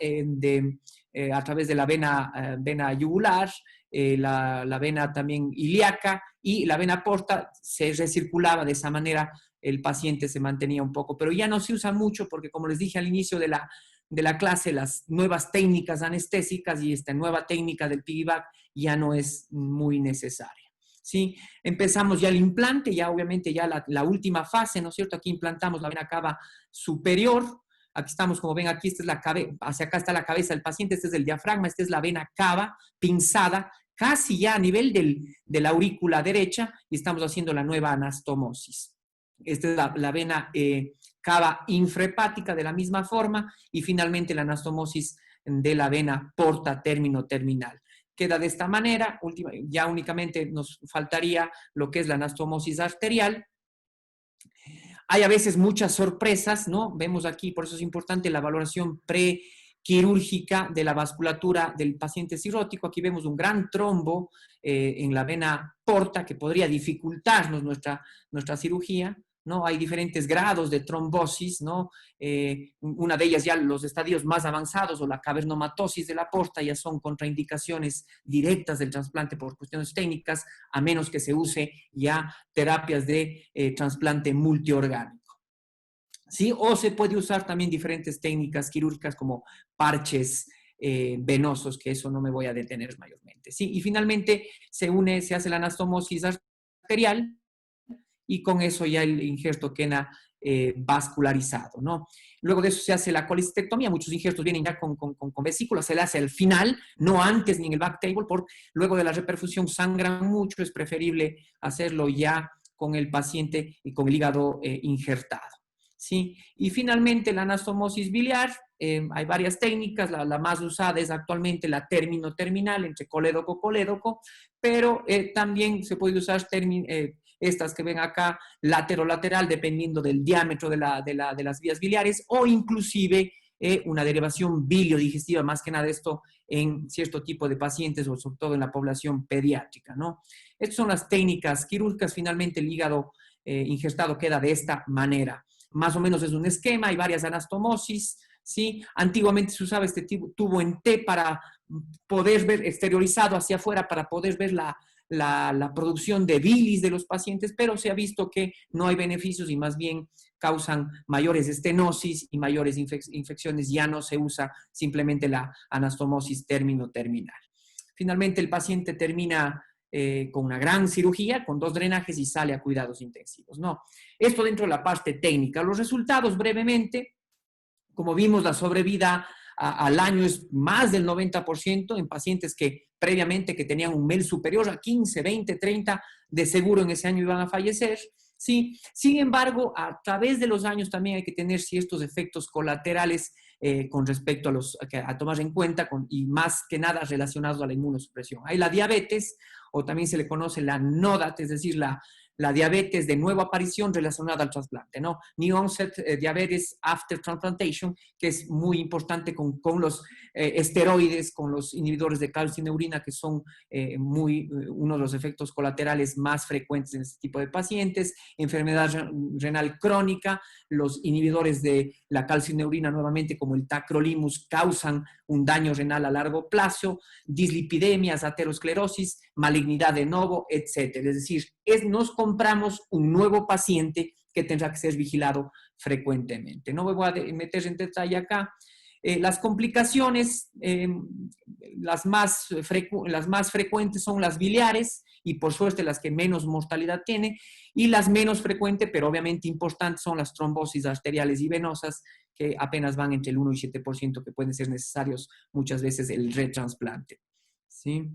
a través de la vena yugular, la vena también ilíaca y la vena porta se recirculaba de esa manera, el paciente se mantenía un poco, pero ya no se usa mucho porque, como les dije al inicio de la clase, las nuevas técnicas anestésicas y esta nueva técnica del piggyback ya no es muy necesaria. ¿Sí? Empezamos ya el implante, ya obviamente ya la última fase, ¿no es cierto? Aquí implantamos la vena cava superior. Aquí estamos, como ven, aquí esta es la cabeza, hacia acá está la cabeza del paciente, este es el diafragma, esta es la vena cava pinzada, casi ya a nivel de la aurícula derecha, y estamos haciendo la nueva anastomosis. Esta es la vena cava infrahepática de la misma forma, y finalmente la anastomosis de la vena porta término terminal. Queda de esta manera, ya únicamente nos faltaría lo que es la anastomosis arterial. Hay a veces muchas sorpresas, ¿no? Vemos aquí, por eso es importante la valoración prequirúrgica de la vasculatura del paciente cirrótico. Aquí vemos un gran trombo en la vena porta que podría dificultarnos nuestra cirugía, ¿no? Hay diferentes grados de trombosis, ¿no? Una de ellas ya los estadios más avanzados o la cavernomatosis de la porta ya son contraindicaciones directas del trasplante por cuestiones técnicas, a menos que se use ya terapias de trasplante multiorgánico. ¿Sí? O se puede usar también diferentes técnicas quirúrgicas como parches venosos, que eso no me voy a detener mayormente. ¿Sí? Y finalmente se hace la anastomosis arterial, y con eso ya el injerto queda vascularizado, ¿no? Luego de eso se hace la colecistectomía. Muchos injertos vienen ya con vesículas, se le hace al final, no antes ni en el back table, luego de la reperfusión sangran mucho, es preferible hacerlo ya con el paciente y con el hígado injertado, ¿sí? Y finalmente la anastomosis biliar, hay varias técnicas, la más usada es actualmente la término-terminal entre colédoco-colédoco, pero también se puede usar estas que ven acá, latero-lateral, dependiendo del diámetro de las vías biliares, o inclusive una derivación biliodigestiva, más que nada esto en cierto tipo de pacientes, o sobre todo en la población pediátrica, ¿no? Estas son las técnicas quirúrgicas. Finalmente el hígado injertado queda de esta manera. Más o menos es un esquema, hay varias anastomosis, ¿sí? Antiguamente se usaba este tubo en T para poder ver, exteriorizado hacia afuera, para poder ver la producción de bilis de los pacientes, pero se ha visto que no hay beneficios y más bien causan mayores estenosis y mayores infecciones. Ya no se usa simplemente la anastomosis término-terminal. Finalmente el paciente termina con una gran cirugía, con 2 drenajes y sale a cuidados intensivos, ¿no? Esto dentro de la parte técnica. Los resultados brevemente, como vimos, la sobrevida al año es más del 90% en pacientes que previamente que tenían un MEL superior a 15, 20, 30, de seguro en ese año iban a fallecer, ¿sí? Sin embargo, a través de los años también hay que tener ciertos efectos colaterales con respecto a tomar en cuenta y más que nada relacionados a la inmunosupresión. Hay la diabetes, o también se le conoce la NODAT, es decir, la diabetes de nueva aparición relacionada al trasplante, ¿no? New onset diabetes after transplantation, que es muy importante con los esteroides, con los inhibidores de calcineurina, que son uno de los efectos colaterales más frecuentes en este tipo de pacientes. Enfermedad renal crónica, los inhibidores de la calcineurina, nuevamente como el tacrolimus, causan un daño renal a largo plazo, dislipidemias, aterosclerosis, malignidad de novo, etcétera. Es decir, nos compramos un nuevo paciente que tendrá que ser vigilado frecuentemente. No me voy a meter en detalle acá. Las complicaciones, las más frecuentes son las biliares, y por suerte las que menos mortalidad tienen, y las menos frecuentes, pero obviamente importantes, son las trombosis arteriales y venosas, que apenas van entre el 1 y 7%, que pueden ser necesarios muchas veces el retrasplante, ¿sí?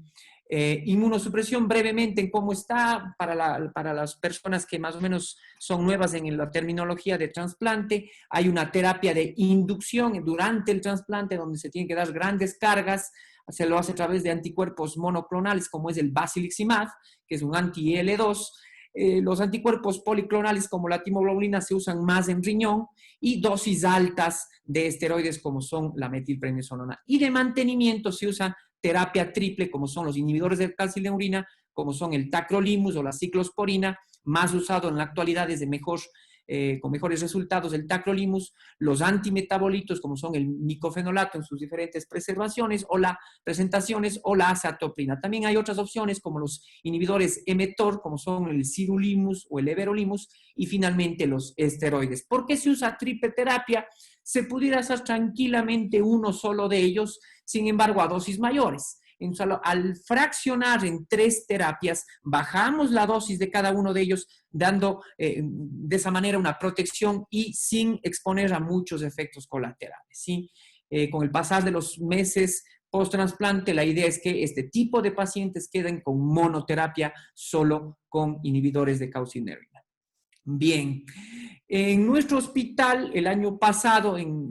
Inmunosupresión brevemente en cómo está para las personas que más o menos son nuevas en la terminología de trasplante. Hay una terapia de inducción durante el trasplante donde se tienen que dar grandes cargas. Se lo hace a través de anticuerpos monoclonales como es el basiliximab, que es un anti-IL-2. Los anticuerpos policlonales como la timoglobulina se usan más en riñón y dosis altas de esteroides como son la metilprednisolona. Y de mantenimiento se usa terapia triple como son los inhibidores del calcineurina, como son el tacrolimus o la ciclosporina, más usado en la actualidad es de con mejores resultados el tacrolimus, los antimetabolitos como son el micofenolato en sus diferentes presentaciones o la azatoprina. También hay otras opciones como los inhibidores mTOR como son el sirolimus o el everolimus y finalmente los esteroides. ¿Por qué se usa triple terapia? Se pudiera hacer tranquilamente uno solo de ellos, sin embargo a dosis mayores. Entonces, al fraccionar en 3 terapias, bajamos la dosis de cada uno de ellos, dando de esa manera una protección y sin exponer a muchos efectos colaterales, ¿sí? Con el pasar de los meses post-trasplante, la idea es que este tipo de pacientes queden con monoterapia solo con inhibidores de calcineurina. Bien, en nuestro hospital el año pasado, en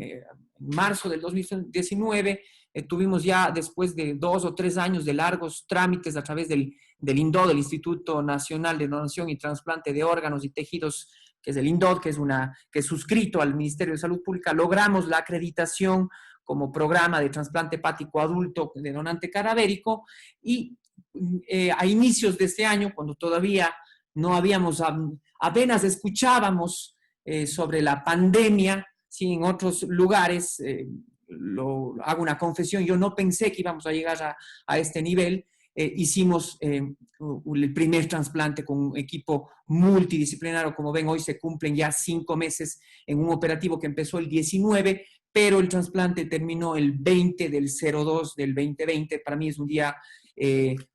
marzo del 2019, tuvimos ya después de 2 o 3 años de largos trámites a través del INDOD, del Instituto Nacional de Donación y Trasplante de Órganos y Tejidos, que es el INDOD, que es suscrito al Ministerio de Salud Pública, logramos la acreditación como programa de trasplante hepático adulto de donante cadavérico y a inicios de este año, cuando todavía no habíamos, apenas escuchábamos sobre la pandemia, ¿sí? En otros lugares, hago una confesión, yo no pensé que íbamos a llegar a este nivel. Hicimos el primer trasplante con un equipo multidisciplinario. Como ven, hoy se cumplen ya 5 meses en un operativo que empezó el 19, pero el trasplante terminó el 20 del 02 del 2020. Para mí es un día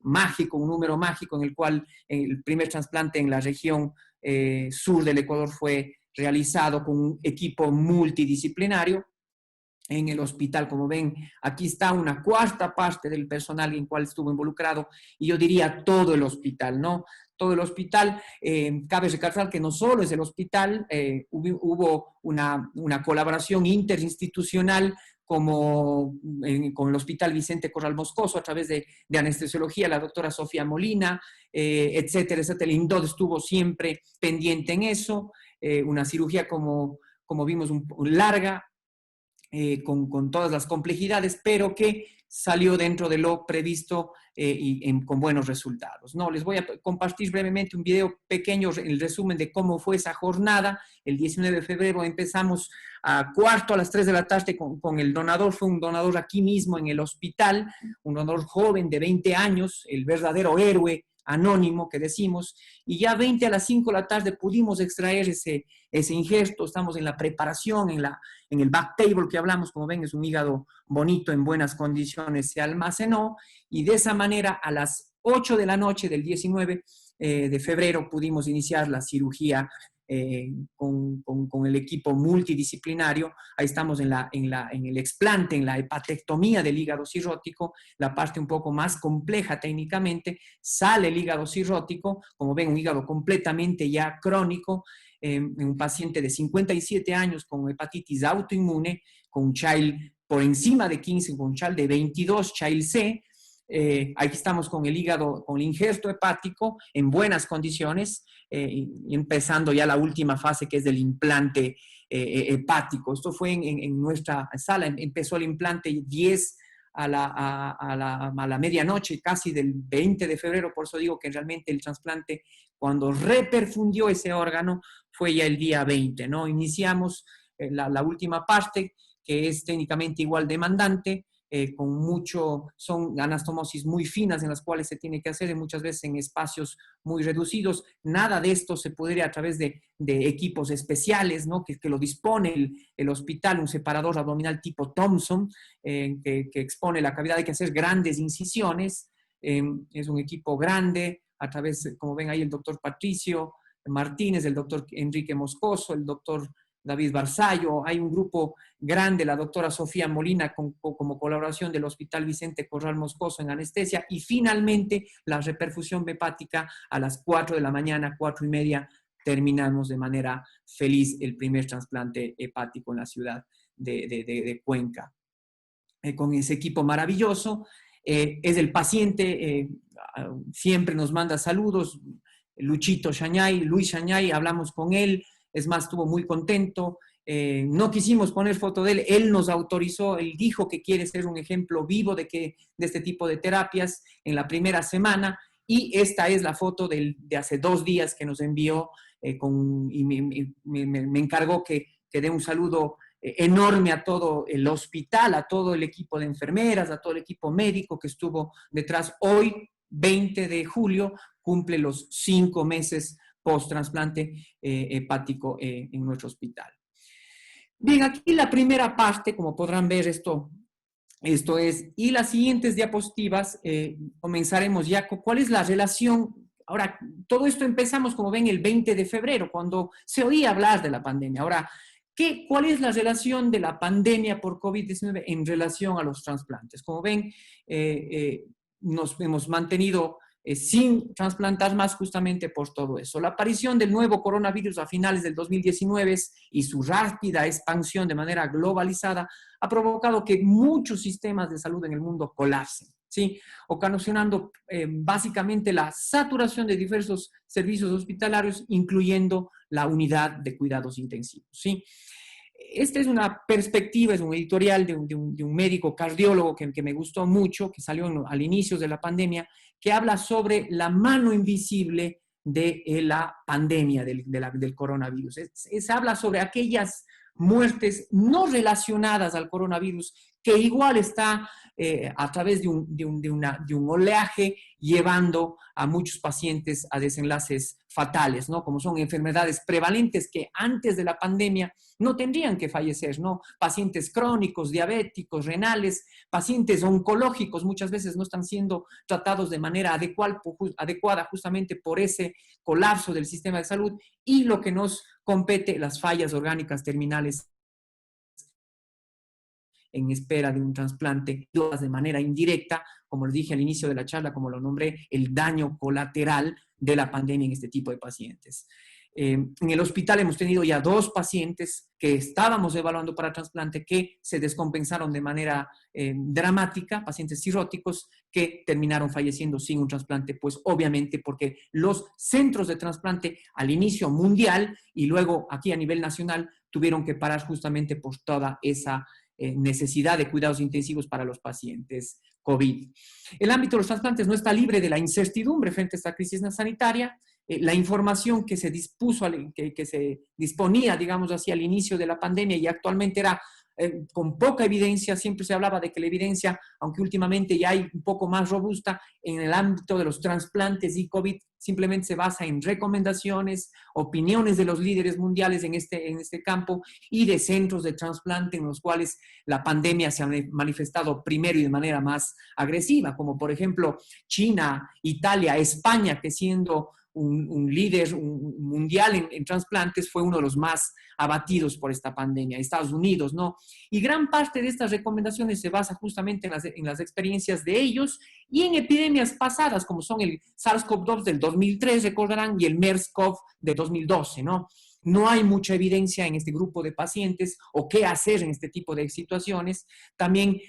mágico, un número mágico en el cual el primer trasplante en la región sur del Ecuador fue realizado con un equipo multidisciplinario. En el hospital, como ven, aquí está una cuarta parte del personal en cual estuvo involucrado, y yo diría todo el hospital, ¿no? Todo el hospital. Cabe recalcar que no solo es el hospital, hubo una colaboración interinstitucional con el Hospital Vicente Corral Moscoso a través de anestesiología, la doctora Sofía Molina, etcétera, etcétera. El INDOD estuvo siempre pendiente en eso, una cirugía como vimos larga, con todas las complejidades, pero que salió dentro de lo previsto con buenos resultados, ¿no? Les voy a compartir brevemente un video pequeño, el resumen de cómo fue esa jornada. El 19 de febrero empezamos a las 3 de la tarde con el donador. Fue un donador aquí mismo en el hospital, un donador joven de 20 años, el verdadero héroe anónimo que decimos, y ya 20 a las 5 de la tarde pudimos extraer ese injerto. Estamos en la preparación, en el back table que hablamos. Como ven, es un hígado bonito, en buenas condiciones, se almacenó, y de esa manera a las 8 de la noche del 19 de febrero pudimos iniciar la cirugía con el equipo multidisciplinario. Ahí estamos en el explante, en la hepatectomía del hígado cirrótico, la parte un poco más compleja técnicamente. Sale el hígado cirrótico, como ven, un hígado completamente ya crónico, un paciente de 57 años con hepatitis autoinmune, con un child por encima de 15, con un child de 22, child C. Aquí estamos con el hígado, con el injerto hepático en buenas condiciones, y empezando ya la última fase, que es del implante hepático. Esto fue en nuestra sala. Empezó el implante 10 a la medianoche, casi del 20 de febrero. Por eso digo que realmente el trasplante, cuando reperfundió ese órgano, fue ya el día 20, ¿no? Iniciamos la última parte, que es técnicamente igual demandante, son anastomosis muy finas en las cuales se tiene que hacer, muchas veces en espacios muy reducidos. Nada de esto se podría a través de equipos especiales, ¿no? que lo dispone el hospital, un separador abdominal tipo Thompson, que expone la cavidad. Hay que hacer grandes incisiones, es un equipo grande, a través, como ven ahí, el doctor Patricio Martínez, el doctor Enrique Moscoso, el doctor David Barzallo. Hay un grupo grande, la doctora Sofía Molina, como colaboración del Hospital Vicente Corral Moscoso en anestesia, y finalmente la reperfusión hepática a las 4 de la mañana, 4:30, terminamos de manera feliz el primer trasplante hepático en la ciudad de Cuenca. Con ese equipo maravilloso, es el paciente, siempre nos manda saludos. Luchito Chañay, Luis Chañay, hablamos con él, es más, estuvo muy contento. No quisimos poner foto de él, él nos autorizó, él dijo que quiere ser un ejemplo vivo de este tipo de terapias en la primera semana, y esta es la foto de hace 2 días que nos envió y me encargó que dé un saludo enorme a todo el hospital, a todo el equipo de enfermeras, a todo el equipo médico que estuvo detrás. Hoy, 20 de julio, cumple los 5 meses post-trasplante hepático en nuestro hospital. Bien, aquí la primera parte, como podrán ver, esto es, y las siguientes diapositivas comenzaremos ya con cuál es la relación. Ahora, todo esto empezamos, como ven, el 20 de febrero, cuando se oía hablar de la pandemia. Ahora, ¿cuál es la relación de la pandemia por COVID-19 en relación a los trasplantes? Como ven, nos hemos mantenido sin trasplantar más justamente por todo eso. La aparición del nuevo coronavirus a finales del 2019 y su rápida expansión de manera globalizada ha provocado que muchos sistemas de salud en el mundo colapsen, ¿sí? Ocasionando básicamente la saturación de diversos servicios hospitalarios, incluyendo la unidad de cuidados intensivos, ¿sí? Esta es una perspectiva, es un editorial de un médico cardiólogo que me gustó mucho, que salió al inicio de la pandemia, que habla sobre la mano invisible de la pandemia del coronavirus. Se habla sobre aquellas muertes no relacionadas al coronavirus, que igual está a través de un oleaje llevando a muchos pacientes a desenlaces fatales, ¿no? Como son enfermedades prevalentes que antes de la pandemia no tendrían que fallecer, ¿no? Pacientes crónicos, diabéticos, renales, pacientes oncológicos, muchas veces no están siendo tratados de manera adecuada justamente por ese colapso del sistema de salud, y lo que nos compete, las fallas orgánicas terminales en espera de un trasplante, de manera indirecta, como les dije al inicio de la charla, como lo nombré, el daño colateral de la pandemia en este tipo de pacientes. En el hospital hemos tenido ya 2 pacientes que estábamos evaluando para trasplante que se descompensaron de manera dramática, pacientes cirróticos que terminaron falleciendo sin un trasplante, pues obviamente porque los centros de trasplante al inicio mundial y luego aquí a nivel nacional tuvieron que parar justamente por toda esa necesidad de cuidados intensivos para los pacientes COVID. El ámbito de los trasplantes no está libre de la incertidumbre frente a esta crisis sanitaria. La información que se disponía, digamos así, al inicio de la pandemia y actualmente era con poca evidencia. Siempre se hablaba de que la evidencia, aunque últimamente ya hay un poco más robusta en el ámbito de los trasplantes y COVID, simplemente se basa en recomendaciones, opiniones de los líderes mundiales en este campo y de centros de trasplante en los cuales la pandemia se ha manifestado primero y de manera más agresiva, como por ejemplo China, Italia, España, que siendo un líder mundial en trasplantes, fue uno de los más abatidos por esta pandemia. Estados Unidos, ¿no? Y gran parte de estas recomendaciones se basa justamente en las experiencias de ellos y en epidemias pasadas, como son el SARS-CoV-2 del 2003, recordarán, y el MERS-CoV de 2012, ¿no? No hay mucha evidencia en este grupo de pacientes o qué hacer en este tipo de situaciones. También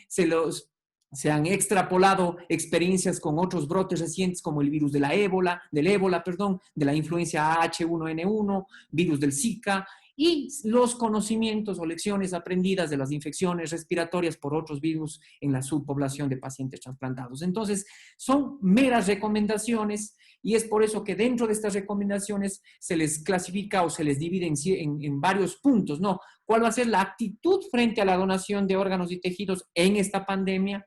se han extrapolado experiencias con otros brotes recientes como el virus del ébola, de la influencia H1N1, virus del Zika, y los conocimientos o lecciones aprendidas de las infecciones respiratorias por otros virus en la subpoblación de pacientes trasplantados. Entonces, son meras recomendaciones y es por eso que dentro de estas recomendaciones se les clasifica o se les divide en varios puntos, ¿no? ¿Cuál va a ser la actitud frente a la donación de órganos y tejidos en esta pandemia?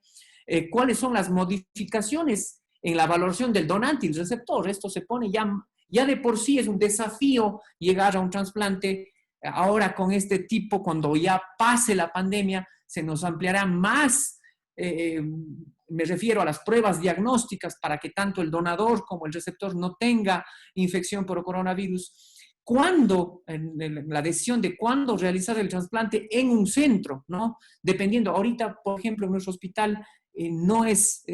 ¿Cuáles son las modificaciones en la valoración del donante y el receptor? Esto se pone ya de por sí, es un desafío llegar a un trasplante. Ahora con este tipo, cuando ya pase la pandemia, se nos ampliará más, me refiero a las pruebas diagnósticas para que tanto el donador como el receptor no tenga infección por coronavirus. ¿Cuándo? La decisión de cuándo realizar el trasplante en un centro, ¿no? Dependiendo, ahorita, por ejemplo, en nuestro hospital no es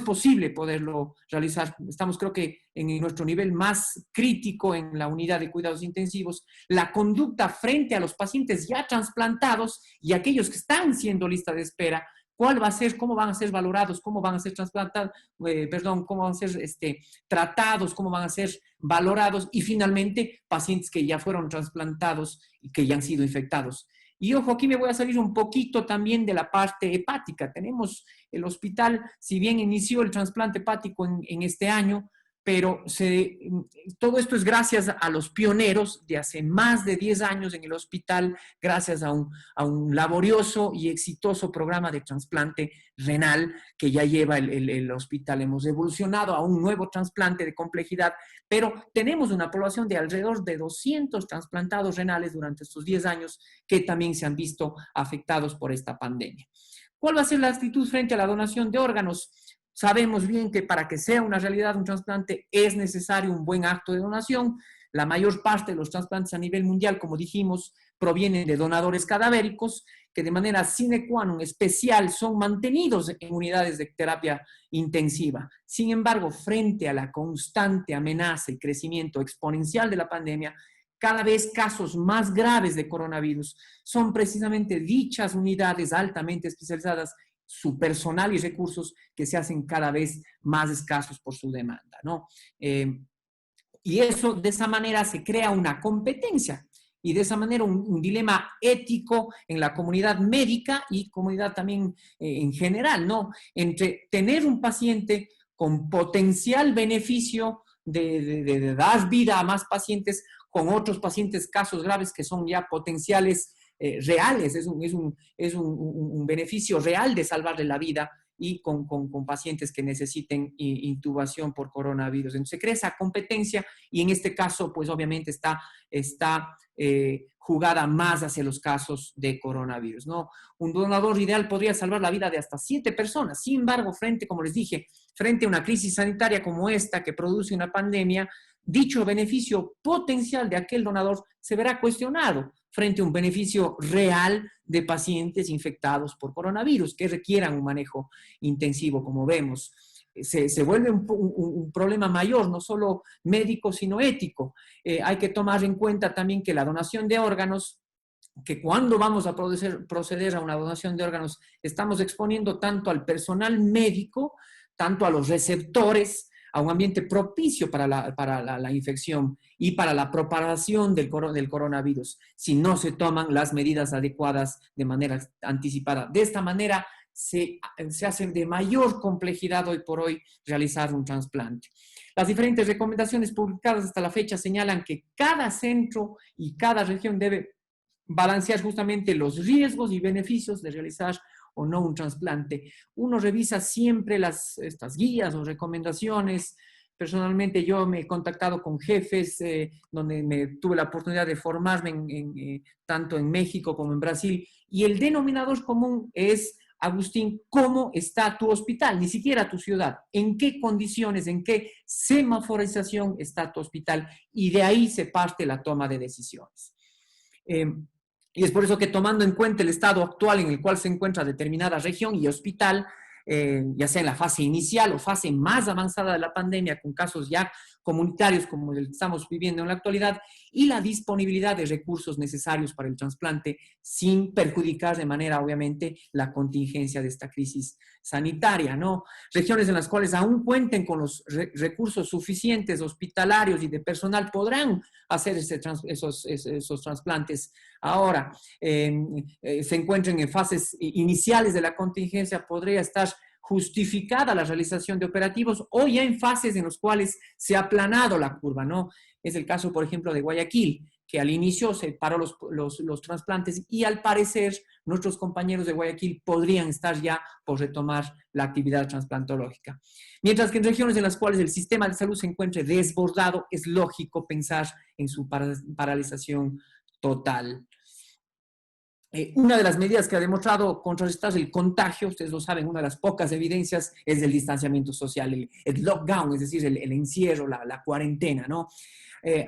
posible poderlo realizar. Estamos, creo que, en nuestro nivel más crítico en la unidad de cuidados intensivos. La conducta frente a los pacientes ya trasplantados y aquellos que están siendo lista de espera, ¿Cuál va a ser, cómo van a ser valorados, cómo van a ser trasplantados, cómo van a ser tratados, cómo van a ser valorados? Y finalmente, pacientes que ya fueron trasplantados y que ya han sido infectados. Y ojo, aquí me voy a salir un poquito también de la parte hepática. Tenemos el hospital, si bien inició el trasplante hepático en este año, pero todo esto es gracias a los pioneros de hace más de 10 años en el hospital, gracias a un laborioso y exitoso programa de trasplante renal que ya lleva el hospital. Hemos evolucionado a un nuevo trasplante de complejidad, pero tenemos una población de alrededor de 200 trasplantados renales durante estos 10 años que también se han visto afectados por esta pandemia. ¿Cuál va a ser la actitud frente a la donación de órganos? Sabemos bien que para que sea una realidad un trasplante es necesario un buen acto de donación. La mayor parte de los trasplantes a nivel mundial, como dijimos, provienen de donadores cadavéricos que de manera sine qua non especial son mantenidos en unidades de terapia intensiva. Sin embargo, frente a la constante amenaza y crecimiento exponencial de la pandemia, cada vez casos más graves de coronavirus son precisamente dichas unidades altamente especializadas, su personal y recursos que se hacen cada vez más escasos por su demanda, ¿no? Y eso, de esa manera, se crea una competencia y de esa manera un dilema ético en la comunidad médica y comunidad también en general, ¿no? Entre tener un paciente con potencial beneficio de dar vida a más pacientes con otros pacientes casos graves que son ya potenciales reales, es un beneficio real de salvarle la vida y con pacientes que necesiten intubación por coronavirus. Entonces se crea esa competencia y en este caso, pues obviamente está jugada más hacia los casos de coronavirus, ¿no? Un donador ideal podría salvar la vida de hasta 7 personas. Sin embargo, como les dije, frente a una crisis sanitaria como esta que produce una pandemia, dicho beneficio potencial de aquel donador se verá cuestionado frente a un beneficio real de pacientes infectados por coronavirus que requieran un manejo intensivo, como vemos. Se vuelve un problema mayor, no solo médico, sino ético. Hay que tomar en cuenta también que la donación de órganos, que cuando vamos a proceder a una donación de órganos, estamos exponiendo tanto al personal médico, tanto a los receptores, a un ambiente propicio para la infección y para la propagación del coronavirus, si no se toman las medidas adecuadas de manera anticipada. De esta manera se hace de mayor complejidad hoy por hoy realizar un trasplante. Las diferentes recomendaciones publicadas hasta la fecha señalan que cada centro y cada región debe balancear justamente los riesgos y beneficios de realizar o no un trasplante. Uno revisa siempre estas guías o recomendaciones. Personalmente yo me he contactado con jefes donde tuve la oportunidad de formarme tanto en México como en Brasil, y el denominador común es: Agustín, ¿cómo está tu hospital? Ni siquiera tu ciudad. ¿En qué condiciones, en qué semaforización está tu hospital? Y de ahí se parte la toma de decisiones. Y es por eso que, tomando en cuenta el estado actual en el cual se encuentra determinada región y hospital, ya sea en la fase inicial o fase más avanzada de la pandemia, con casos ya comunitarios como el que estamos viviendo en la actualidad, y la disponibilidad de recursos necesarios para el trasplante sin perjudicar de manera, obviamente, la contingencia de esta crisis sanitaria, ¿no? Regiones en las cuales aún cuenten con los recursos suficientes hospitalarios y de personal podrán hacer esos trasplantes. Ahora, se encuentren en fases iniciales de la contingencia, podría estar justificada la realización de operativos, o ya en fases en las cuales se ha aplanado la curva, ¿no? Es el caso, por ejemplo, de Guayaquil, que al inicio se paró los trasplantes y al parecer nuestros compañeros de Guayaquil podrían estar ya por retomar la actividad trasplantológica. Mientras que en regiones en las cuales el sistema de salud se encuentre desbordado, es lógico pensar en su paralización total. Una de las medidas que ha demostrado contrarrestar el contagio, ustedes lo saben, una de las pocas evidencias es el distanciamiento social, el lockdown, es decir, el encierro, la cuarentena, ¿no?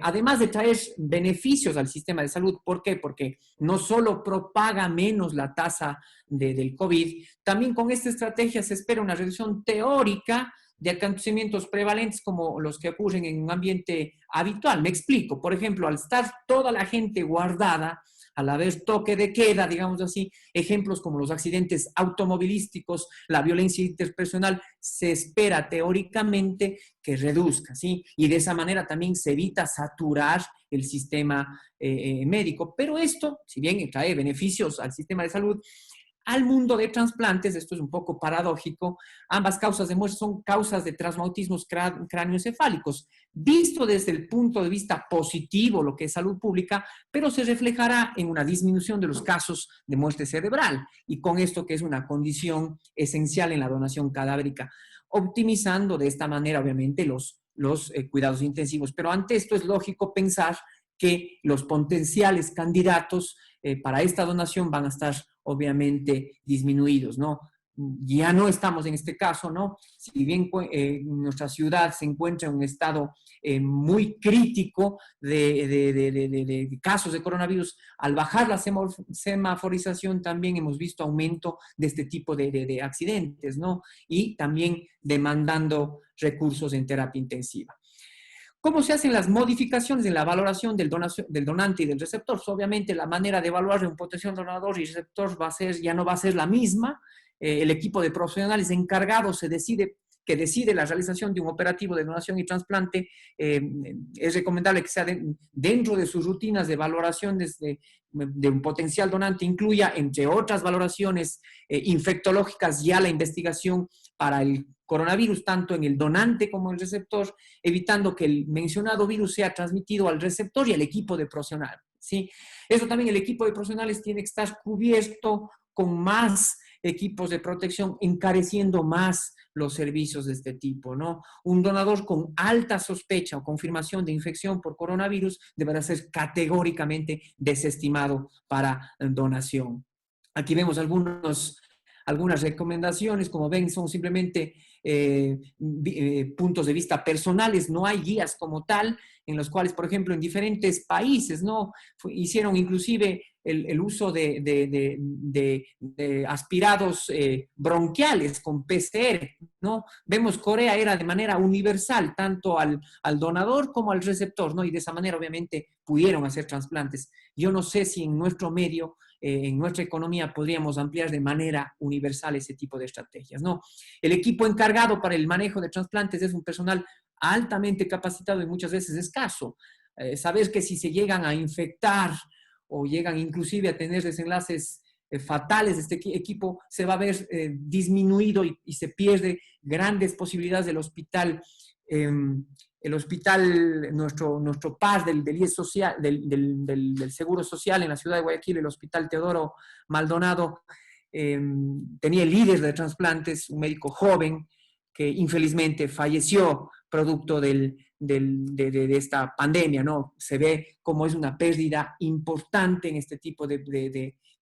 Además de traer beneficios al sistema de salud. ¿Por qué? Porque no solo propaga menos la tasa del COVID, también con esta estrategia se espera una reducción teórica de acontecimientos prevalentes como los que ocurren en un ambiente habitual. Me explico. Por ejemplo, al estar toda la gente guardada, al haber toque de queda, digamos así, ejemplos como los accidentes automovilísticos, la violencia interpersonal, se espera teóricamente que reduzca, ¿sí? Y de esa manera también se evita saturar el sistema médico. Pero esto, si bien trae beneficios al sistema de salud, al mundo de trasplantes, esto es un poco paradójico, ambas causas de muerte son causas de traumatismos cráneoencefálicos, visto desde el punto de vista positivo, lo que es salud pública, pero se reflejará en una disminución de los casos de muerte cerebral, y con esto que es una condición esencial en la donación cadavérica, optimizando de esta manera, obviamente, los cuidados intensivos. Pero ante esto es lógico pensar que los potenciales candidatos para esta donación van a estar obviamente disminuidos, ¿no? Ya no estamos en este caso, ¿no? Si bien nuestra ciudad se encuentra en un estado muy crítico de casos de coronavirus, al bajar la semaforización también hemos visto aumento de este tipo de accidentes, ¿no? Y también demandando recursos en terapia intensiva. ¿Cómo se hacen las modificaciones en la valoración del donante y del receptor? Obviamente la manera de evaluar un potencial donador y receptor ya no va a ser la misma. El equipo de profesionales encargados que decide la realización de un operativo de donación y trasplante, es recomendable que sea dentro de sus rutinas de valoración de un potencial donante, incluya, entre otras valoraciones infectológicas, ya la investigación para el coronavirus, tanto en el donante como en el receptor, evitando que el mencionado virus sea transmitido al receptor y al equipo de profesional, ¿sí? Eso también, el equipo de profesionales tiene que estar cubierto con más equipos de protección, encareciendo más los servicios de este tipo, ¿no? Un donador con alta sospecha o confirmación de infección por coronavirus deberá ser categóricamente desestimado para donación. Aquí vemos algunas recomendaciones, como ven, son simplemente puntos de vista personales, no hay guías como tal, en los cuales, por ejemplo, en diferentes países, ¿no? Hicieron inclusive el uso de aspirados bronquiales con PCR, ¿no? Vemos Corea era de manera universal, tanto al donador como al receptor, ¿no? Y de esa manera, obviamente, pudieron hacer trasplantes. Yo no sé si en nuestro medio, en nuestra economía, podríamos ampliar de manera universal ese tipo de estrategias, ¿no? El equipo encargado para el manejo de trasplantes es un personal altamente capacitado y muchas veces escaso. Saber que si se llegan a infectar o llegan inclusive a tener desenlaces fatales de este equipo, se va a ver disminuido y se pierde grandes posibilidades del hospital. El hospital, nuestro par del IES social, del Seguro Social en la ciudad de Guayaquil, el Hospital Teodoro Maldonado, tenía el líder de trasplantes, un médico joven que infelizmente falleció producto de esta pandemia, ¿no? Se ve como es una pérdida importante en este tipo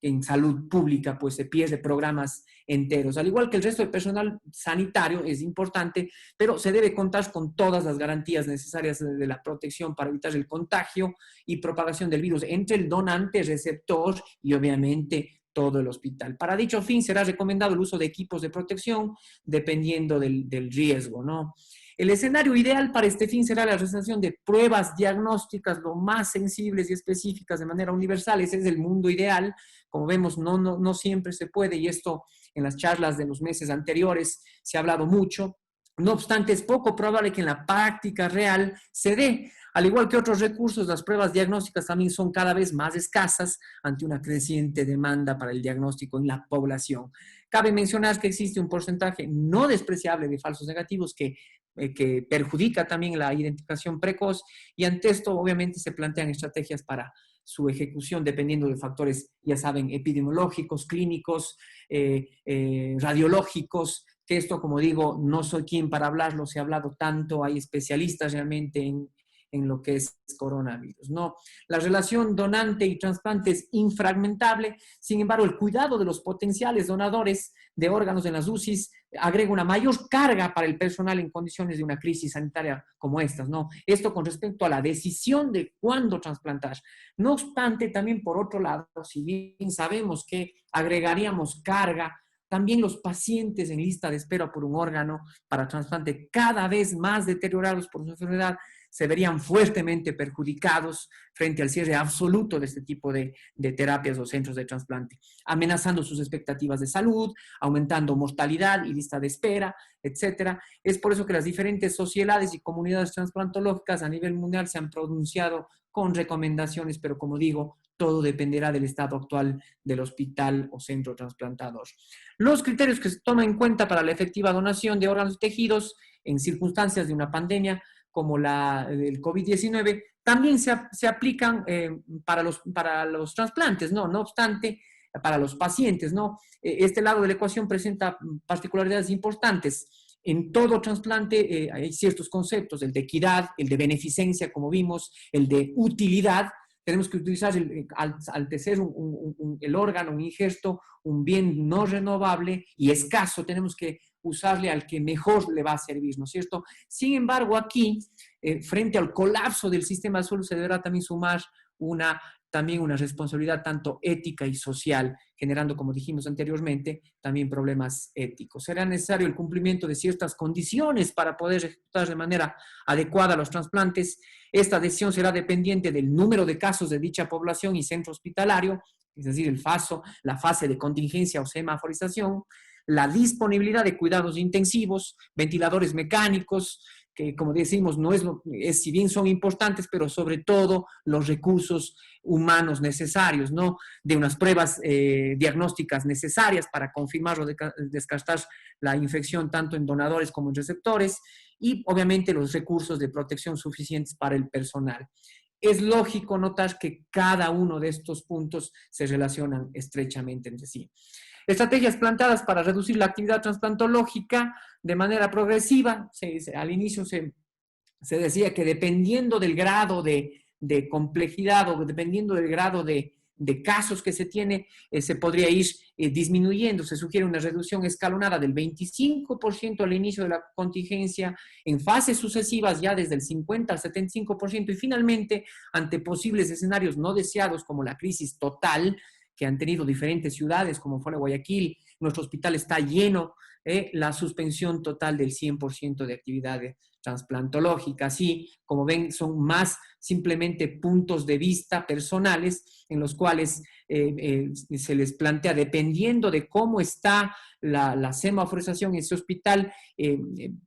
en salud pública, pues se pierde programas enteros. Al igual que el resto del personal sanitario es importante, pero se debe contar con todas las garantías necesarias de la protección para evitar el contagio y propagación del virus entre el donante, receptor y obviamente todo el hospital. Para dicho fin será recomendado el uso de equipos de protección dependiendo del riesgo, ¿no? El escenario ideal para este fin será la realización de pruebas diagnósticas lo más sensibles y específicas de manera universal. Ese es el mundo ideal. Como vemos, no siempre se puede, y esto en las charlas de los meses anteriores se ha hablado mucho. No obstante, es poco probable que en la práctica real se dé. Al igual que otros recursos, las pruebas diagnósticas también son cada vez más escasas ante una creciente demanda para el diagnóstico en la población. Cabe mencionar que existe un porcentaje no despreciable de falsos negativos que perjudica también la identificación precoz, y ante esto obviamente se plantean estrategias para su ejecución dependiendo de factores, ya saben, epidemiológicos, clínicos, radiológicos, que esto, como digo, no soy quien para hablarlo, se ha hablado tanto, hay especialistas realmente en lo que es coronavirus, ¿no? La relación donante y trasplante es infragmentable. Sin embargo, el cuidado de los potenciales donadores de órganos en las UCIs agrega una mayor carga para el personal en condiciones de una crisis sanitaria como estas, ¿no? Esto con respecto a la decisión de cuándo trasplantar. No obstante, también por otro lado, si bien sabemos que agregaríamos carga, también los pacientes en lista de espera por un órgano para trasplante cada vez más deteriorados por su enfermedad se verían fuertemente perjudicados frente al cierre absoluto de este tipo de terapias o centros de trasplante, amenazando sus expectativas de salud, aumentando mortalidad y lista de espera, etcétera. Es por eso que las diferentes sociedades y comunidades transplantológicas a nivel mundial se han pronunciado con recomendaciones, pero como digo, todo dependerá del estado actual del hospital o centro trasplantador. Los criterios que se toman en cuenta para la efectiva donación de órganos y tejidos en circunstancias de una pandemia como la del COVID-19 también se aplican para los trasplantes, ¿no? No obstante, para los pacientes, ¿no? Este lado de la ecuación presenta particularidades importantes. En todo trasplante hay ciertos conceptos, el de equidad, el de beneficencia, como vimos, el de utilidad. Tenemos que utilizar, al ser el órgano, un injerto, un bien no renovable y escaso, tenemos que usarle al que mejor le va a servir, ¿no es cierto? Sin embargo, aquí, frente al colapso del sistema de salud, se deberá también sumar también una responsabilidad tanto ética y social, generando, como dijimos anteriormente, también problemas éticos. Será necesario el cumplimiento de ciertas condiciones para poder ejecutar de manera adecuada los trasplantes. Esta decisión será dependiente del número de casos de dicha población y centro hospitalario, es decir, la fase de contingencia o semaforización, la disponibilidad de cuidados intensivos, ventiladores mecánicos, que como decimos, si bien son importantes, pero sobre todo los recursos humanos necesarios, ¿no? De unas pruebas diagnósticas necesarias para confirmar o descartar la infección tanto en donadores como en receptores y obviamente los recursos de protección suficientes para el personal. Es lógico notar que cada uno de estos puntos se relacionan estrechamente entre sí. Estrategias planteadas para reducir la actividad transplantológica de manera progresiva. Al inicio se decía que dependiendo del grado de complejidad o dependiendo del grado de casos que se tiene, se podría ir disminuyendo. Se sugiere una reducción escalonada del 25% al inicio de la contingencia, en fases sucesivas ya desde el 50 al 75% y finalmente, ante posibles escenarios no deseados como la crisis total, que han tenido diferentes ciudades, como fue Guayaquil, nuestro hospital está lleno, la suspensión total del 100% de actividad transplantológica. Así, como ven, son más simplemente puntos de vista personales en los cuales se les plantea, dependiendo de cómo está la semaforización en ese hospital,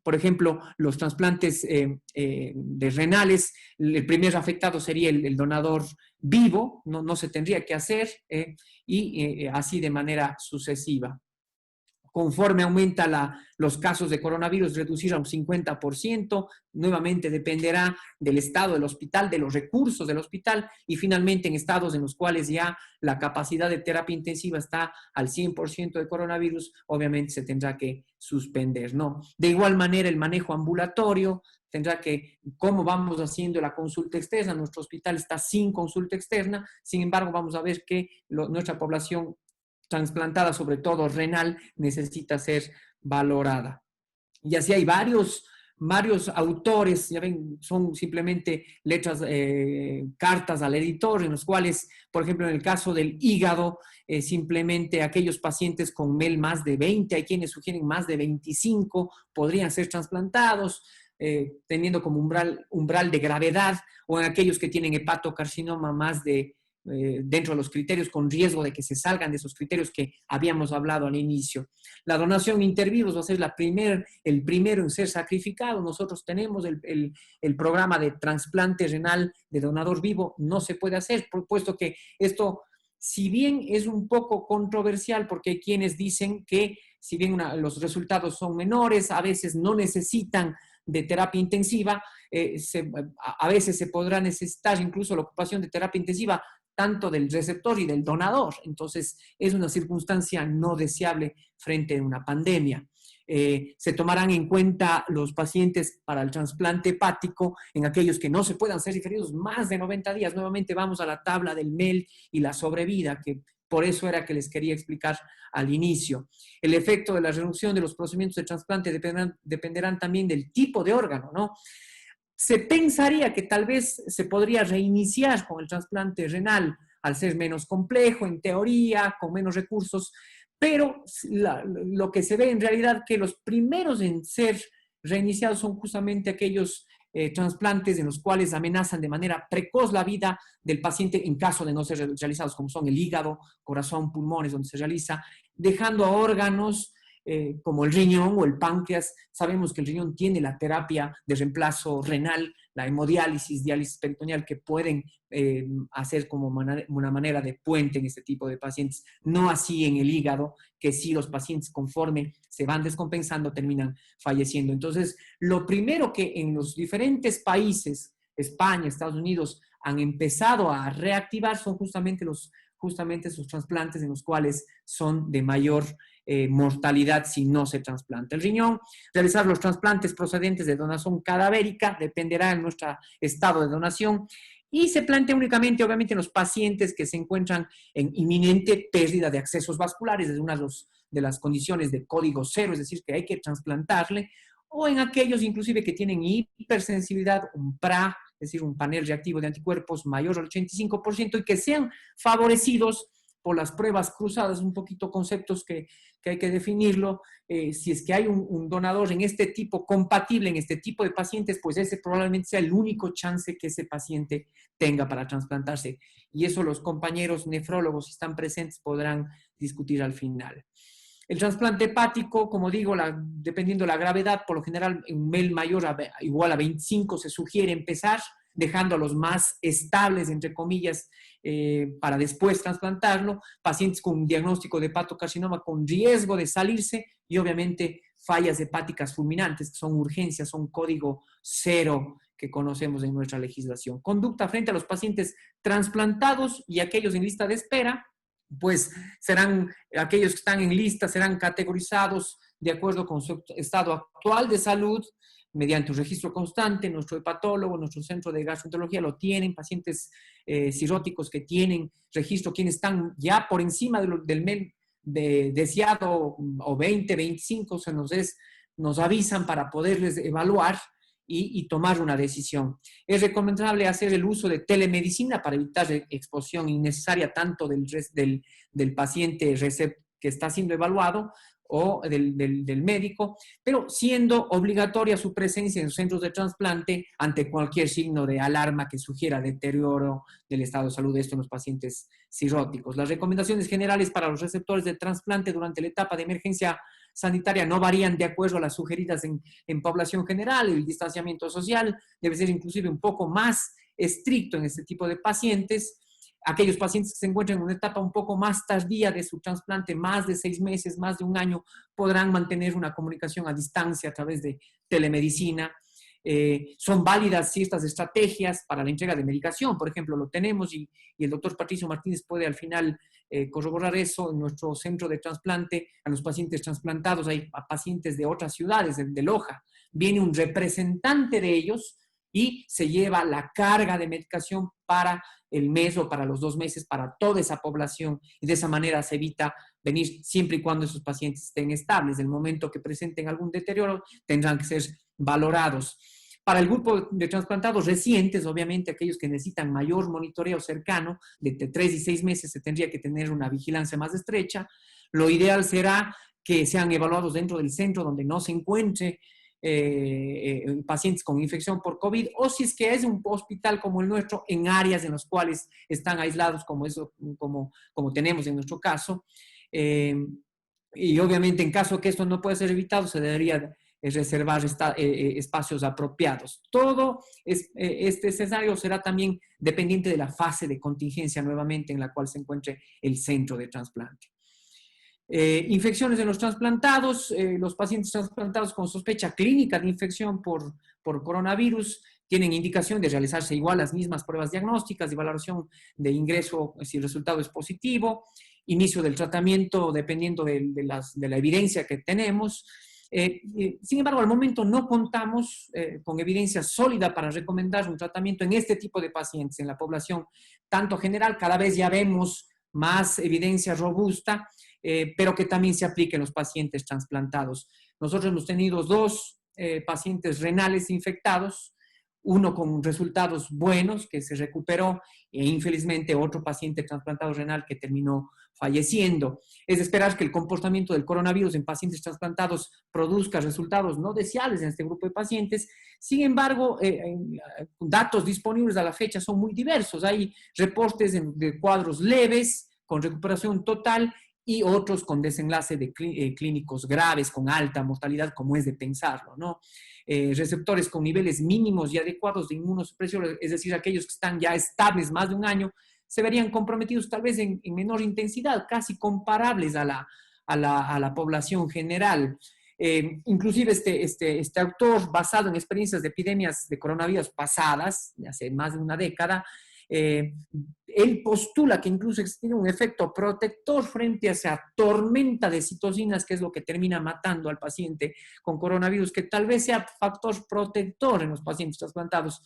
por ejemplo, los trasplantes de renales, el primer afectado sería el donador vivo, no se tendría que hacer, y así de manera sucesiva. Conforme aumenta los casos de coronavirus, reducir a un 50%, nuevamente dependerá del estado del hospital, de los recursos del hospital, y finalmente en estados en los cuales ya la capacidad de terapia intensiva está al 100% de coronavirus, obviamente se tendrá que suspender, ¿no? De igual manera, el manejo ambulatorio tendrá que, ¿cómo vamos haciendo la consulta externa? Nuestro hospital está sin consulta externa, sin embargo, vamos a ver que nuestra población trasplantada, sobre todo renal, necesita ser valorada. Y así hay varios autores, ya ven, son simplemente letras, cartas al editor, en los cuales, por ejemplo, en el caso del hígado, simplemente aquellos pacientes con MEL más de 20, hay quienes sugieren más de 25, podrían ser trasplantados, teniendo como umbral de gravedad, o en aquellos que tienen hepatocarcinoma más de dentro de los criterios, con riesgo de que se salgan de esos criterios que habíamos hablado al inicio. La donación intervivos va a ser el primero en ser sacrificado. Nosotros tenemos el programa de trasplante renal de donador vivo, no se puede hacer, puesto que esto, si bien es un poco controversial, porque hay quienes dicen que si bien los resultados son menores, a veces no necesitan de terapia intensiva, a veces se podrá necesitar incluso la ocupación de terapia intensiva tanto del receptor y del donador. Entonces, es una circunstancia no deseable frente a una pandemia. Se tomarán en cuenta los pacientes para el trasplante hepático en aquellos que no se puedan ser diferidos más de 90 días. Nuevamente vamos a la tabla del MEL y la sobrevida, que por eso era que les quería explicar al inicio. El efecto de la reducción de los procedimientos de trasplante dependerán también del tipo de órgano, ¿no? Se pensaría que tal vez se podría reiniciar con el trasplante renal al ser menos complejo, en teoría, con menos recursos, pero lo que se ve en realidad que los primeros en ser reiniciados son justamente aquellos trasplantes en los cuales amenazan de manera precoz la vida del paciente en caso de no ser realizados, como son el hígado, corazón, pulmones, donde se realiza, dejando a órganos como el riñón o el páncreas. Sabemos que el riñón tiene la terapia de reemplazo renal, la hemodiálisis, diálisis peritoneal, que pueden hacer como una manera de puente en este tipo de pacientes. No así en el hígado, que sí los pacientes conforme se van descompensando terminan falleciendo. Entonces, lo primero que en los diferentes países, España, Estados Unidos, han empezado a reactivar son justamente esos trasplantes en los cuales son de mayor mortalidad si no se trasplanta el riñón. Realizar los trasplantes procedentes de donación cadavérica dependerá de nuestro estado de donación y se plantea únicamente, obviamente, en los pacientes que se encuentran en inminente pérdida de accesos vasculares, es una de las condiciones de código cero, es decir, que hay que trasplantarle, o en aquellos inclusive que tienen hipersensibilidad, un PRA, es decir, un panel reactivo de anticuerpos mayor al 85% y que sean favorecidos por las pruebas cruzadas, un poquito conceptos que hay que definirlo. Si es que hay un donador en este tipo, compatible en este tipo de pacientes, pues ese probablemente sea el único chance que ese paciente tenga para trasplantarse. Y eso los compañeros nefrólogos, si están presentes, podrán discutir al final. El trasplante hepático, como digo, dependiendo de la gravedad, por lo general en un MEL mayor igual a 25 se sugiere empezar, dejando a los más estables, entre comillas, para después trasplantarlo, pacientes con un diagnóstico de hepatocarcinoma con riesgo de salirse y obviamente fallas hepáticas fulminantes, que son urgencias, son código cero que conocemos en nuestra legislación. Conducta frente a los pacientes trasplantados y aquellos en lista de espera, pues serán aquellos que están en lista, serán categorizados de acuerdo con su estado actual de salud, mediante un registro constante. Nuestro hepatólogo, nuestro centro de gastroenterología lo tienen, pacientes cirróticos que tienen registro, quienes están ya por encima del MEL deseado o 20, 25, nos avisan para poderles evaluar y tomar una decisión. Es recomendable hacer el uso de telemedicina para evitar exposición innecesaria tanto del paciente que está siendo evaluado o del médico, pero siendo obligatoria su presencia en los centros de trasplante ante cualquier signo de alarma que sugiera deterioro del estado de salud de estos en los pacientes cirróticos. Las recomendaciones generales para los receptores de trasplante durante la etapa de emergencia sanitaria no varían de acuerdo a las sugeridas en población general. El distanciamiento social debe ser inclusive un poco más estricto en este tipo de pacientes. Aquellos pacientes que se encuentran en una etapa un poco más tardía de su trasplante, más de 6 meses, más de un año, podrán mantener una comunicación a distancia a través de telemedicina. Son válidas ciertas estrategias para la entrega de medicación, por ejemplo, lo tenemos y el doctor Patricio Martínez puede al final corroborar eso. En nuestro centro de trasplante, a los pacientes trasplantados, hay pacientes de otras ciudades, de Loja, viene un representante de ellos y se lleva la carga de medicación para el mes o para los 2 meses para toda esa población y de esa manera se evita venir siempre y cuando esos pacientes estén estables. El momento que presenten algún deterioro tendrán que ser valorados. Para el grupo de trasplantados recientes, obviamente aquellos que necesitan mayor monitoreo cercano, de 3 y 6 meses se tendría que tener una vigilancia más estrecha. Lo ideal será que sean evaluados dentro del centro donde no se encuentre pacientes con infección por COVID, o si es que es un hospital como el nuestro, en áreas en las cuales están aislados, como tenemos en nuestro caso. Y obviamente en caso que esto no pueda ser evitado, se debería reservar espacios apropiados. Todo este escenario será también dependiente de la fase de contingencia nuevamente en la cual se encuentre el centro de trasplante. Infecciones en los trasplantados. Los pacientes trasplantados con sospecha clínica de infección por coronavirus tienen indicación de realizarse igual las mismas pruebas diagnósticas de valoración de ingreso si el resultado es positivo, inicio del tratamiento dependiendo de la evidencia que tenemos. Sin embargo, al momento no contamos con evidencia sólida para recomendar un tratamiento en este tipo de pacientes. En la población tanto general cada vez ya vemos más evidencia robusta, pero que también se aplique en los pacientes trasplantados. Nosotros hemos tenido 2 pacientes renales infectados, uno con resultados buenos que se recuperó e infelizmente otro paciente trasplantado renal que terminó falleciendo. Es de esperar que el comportamiento del coronavirus en pacientes trasplantados produzca resultados no deseables en este grupo de pacientes. Sin embargo, datos disponibles a la fecha son muy diversos. Hay reportes de cuadros leves con recuperación total y otros con desenlace de clínicos graves, con alta mortalidad, como es de pensarlo, ¿no? Receptores con niveles mínimos y adecuados de inmunosupresión, es decir, aquellos que están ya estables más de un año, se verían comprometidos tal vez en menor intensidad, casi comparables a la población general. Inclusive este autor, basado en experiencias de epidemias de coronavirus pasadas, de hace más de una década, él postula que incluso existe un efecto protector frente a esa tormenta de citocinas, que es lo que termina matando al paciente con coronavirus, que tal vez sea factor protector en los pacientes trasplantados,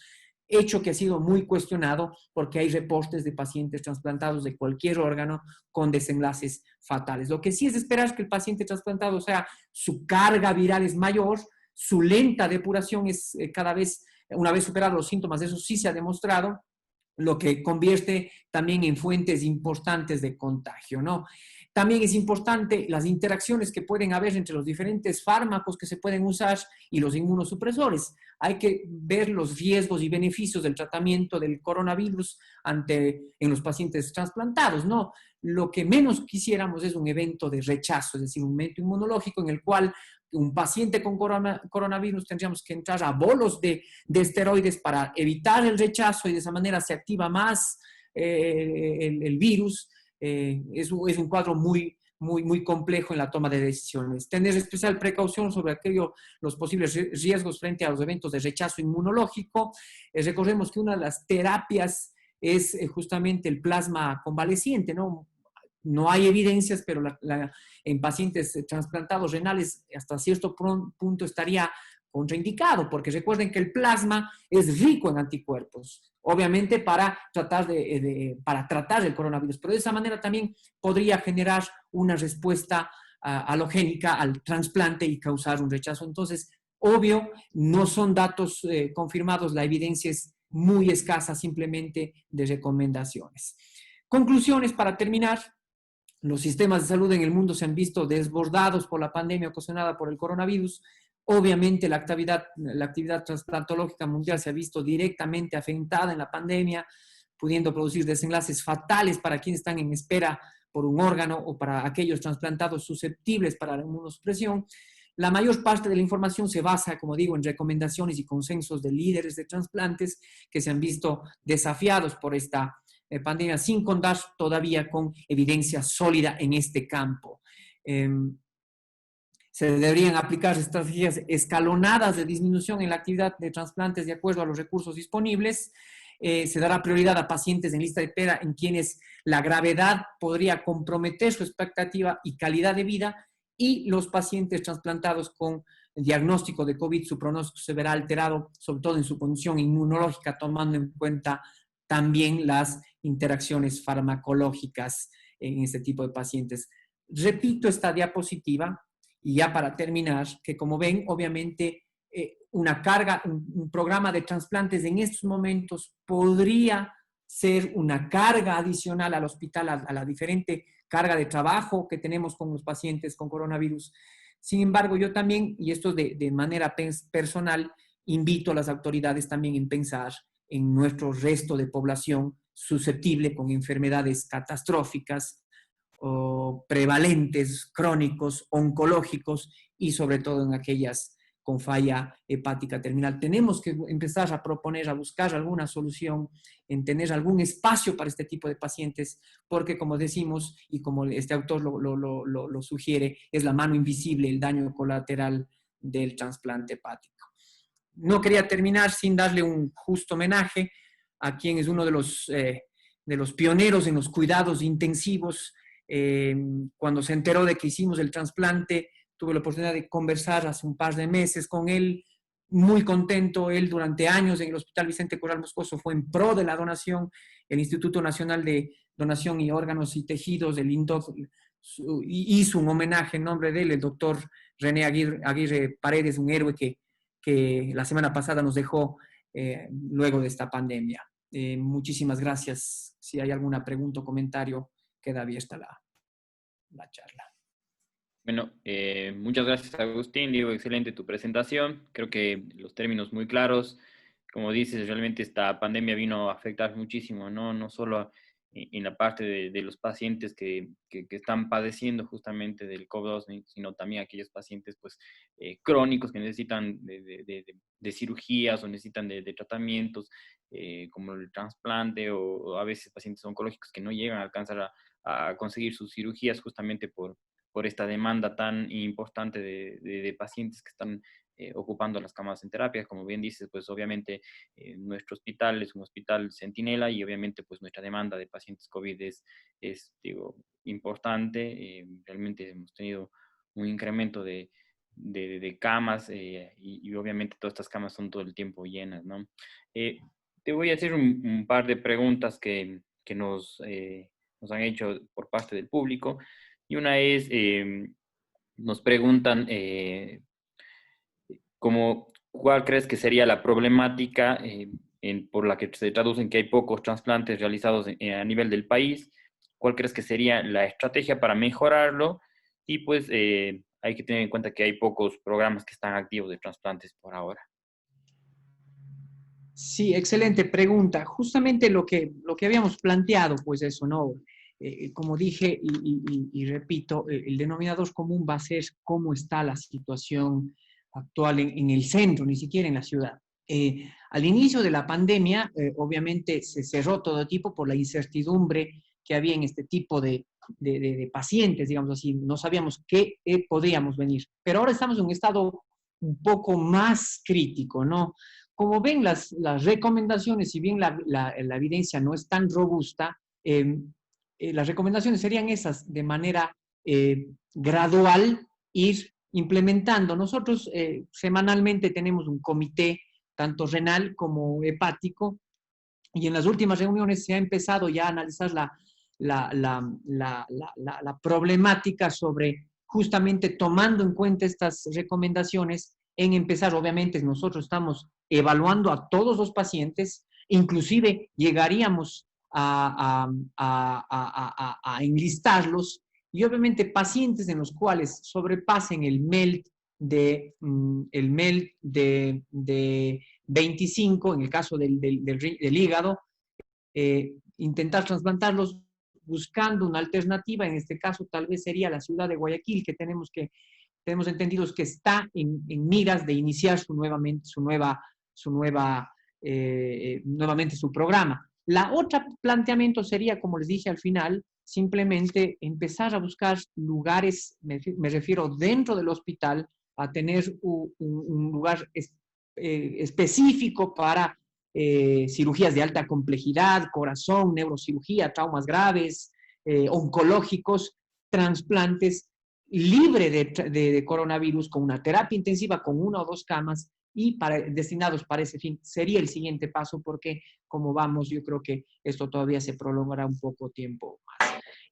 hecho que ha sido muy cuestionado porque hay reportes de pacientes trasplantados de cualquier órgano con desenlaces fatales. Lo que sí es de esperar es que el paciente trasplantado, o sea, su carga viral es mayor, su lenta depuración es cada vez, una vez superados los síntomas, eso sí se ha demostrado, lo que convierte también en fuentes importantes de contagio, ¿no? También es importante las interacciones que pueden haber entre los diferentes fármacos que se pueden usar y los inmunosupresores. Hay que ver los riesgos y beneficios del tratamiento del coronavirus en los pacientes trasplantados, ¿no? Lo que menos quisiéramos es un evento de rechazo, es decir, un evento inmunológico en el cual un paciente con coronavirus tendríamos que entrar a bolos de esteroides para evitar el rechazo y de esa manera se activa más el virus. Es un cuadro muy complejo en la toma de decisiones. Tener especial precaución sobre los posibles riesgos frente a los eventos de rechazo inmunológico. Recordemos que una de las terapias es justamente el plasma convaleciente, ¿no? No hay evidencias, pero en pacientes trasplantados renales hasta cierto punto estaría contraindicado, porque recuerden que el plasma es rico en anticuerpos, obviamente para tratar el coronavirus, pero de esa manera también podría generar una respuesta halogénica al trasplante y causar un rechazo. Entonces, obvio, no son datos confirmados, la evidencia es muy escasa, simplemente de recomendaciones. Conclusiones para terminar. Los sistemas de salud en el mundo se han visto desbordados por la pandemia ocasionada por el coronavirus. Obviamente la actividad trasplantológica mundial se ha visto directamente afectada en la pandemia, pudiendo producir desenlaces fatales para quienes están en espera por un órgano o para aquellos trasplantados susceptibles para la inmunosupresión. La mayor parte de la información se basa, como digo, en recomendaciones y consensos de líderes de trasplantes que se han visto desafiados por esta pandemia, sin contar todavía con evidencia sólida en este campo. Se deberían aplicar estrategias escalonadas de disminución en la actividad de trasplantes de acuerdo a los recursos disponibles. Se dará prioridad a pacientes en lista de espera en quienes la gravedad podría comprometer su expectativa y calidad de vida, y los pacientes trasplantados con diagnóstico de COVID, su pronóstico se verá alterado, sobre todo en su condición inmunológica, tomando en cuenta también las interacciones farmacológicas en este tipo de pacientes. Repito esta diapositiva y ya para terminar, que como ven, obviamente un programa de trasplantes en estos momentos podría ser una carga adicional al hospital, a la diferente carga de trabajo que tenemos con los pacientes con coronavirus. Sin embargo, yo también, y esto de manera personal, invito a las autoridades también en pensar en nuestro resto de población susceptible con enfermedades catastróficas o prevalentes, crónicos, oncológicos y sobre todo en aquellas con falla hepática terminal. Tenemos que empezar a proponer, a buscar alguna solución, en tener algún espacio para este tipo de pacientes, porque como decimos y como este autor lo sugiere, es la mano invisible, el daño colateral del trasplante hepático. No quería terminar sin darle un justo homenaje a quien es uno de los pioneros en los cuidados intensivos. Cuando se enteró de que hicimos el trasplante, tuve la oportunidad de conversar hace un par de meses con él, muy contento. Él durante años en el Hospital Vicente Corral Moscoso fue en pro de la donación. El Instituto Nacional de Donación y Órganos y Tejidos, el INDOT, hizo un homenaje en nombre de él, el doctor René Aguirre Paredes, un héroe que la semana pasada nos dejó luego de esta pandemia. Muchísimas gracias. Si hay alguna pregunta o comentario, queda abierta la charla. Bueno, muchas gracias, Agustín. Digo, excelente tu presentación. Creo que los términos muy claros. Como dices, realmente esta pandemia vino a afectar muchísimo, ¿no? No solo en la parte de los pacientes que están padeciendo justamente del COVID-19, sino también aquellos pacientes pues, crónicos que necesitan de cirugías o necesitan de tratamientos como el trasplante o a veces pacientes oncológicos que no llegan a alcanzar a conseguir sus cirugías justamente por esta demanda tan importante de pacientes que están ocupando las camas en terapia. Como bien dices, pues obviamente nuestro hospital es un hospital centinela y obviamente pues nuestra demanda de pacientes COVID digo, importante. Realmente hemos tenido un incremento de camas y obviamente todas estas camas son todo el tiempo llenas, ¿no? Te voy a hacer un par de preguntas que nos han hecho por parte del público. Y una es, nos preguntan ¿cuál crees que sería la problemática por la que se traduce en que hay pocos trasplantes realizados a nivel del país? ¿Cuál crees que sería la estrategia para mejorarlo? Y pues hay que tener en cuenta que hay pocos programas que están activos de trasplantes por ahora. Sí, excelente pregunta. Justamente lo que habíamos planteado, pues eso, ¿no? Como dije y repito, el denominador común va a ser cómo está la situación actual en el centro, ni siquiera en la ciudad. Al inicio de la pandemia, obviamente se cerró todo tipo por la incertidumbre que había en este tipo de pacientes, digamos así. No sabíamos qué podíamos venir. Pero ahora estamos en un estado un poco más crítico, ¿no? Como ven, las recomendaciones, si bien la evidencia no es tan robusta, las recomendaciones serían esas, de manera gradual ir implementando. Nosotros semanalmente tenemos un comité, tanto renal como hepático, y en las últimas reuniones se ha empezado ya a analizar la problemática sobre justamente tomando en cuenta estas recomendaciones en empezar. Obviamente nosotros estamos evaluando a todos los pacientes, inclusive llegaríamos a enlistarlos y obviamente pacientes en los cuales sobrepasen el MELD de 25, en el caso del hígado, intentar trasplantarlos buscando una alternativa. En este caso tal vez sería la ciudad de Guayaquil, que tenemos entendidos que está en miras de iniciar nuevamente su programa. La otra planteamiento sería, como les dije al final, simplemente empezar a buscar lugares, me refiero dentro del hospital, a tener un lugar específico para cirugías de alta complejidad, corazón, neurocirugía, traumas graves, oncológicos, trasplantes, libre de coronavirus, con una terapia intensiva, con 1 o 2 camas y destinados para ese fin. Sería el siguiente paso porque, como vamos, yo creo que esto todavía se prolongará un poco tiempo más.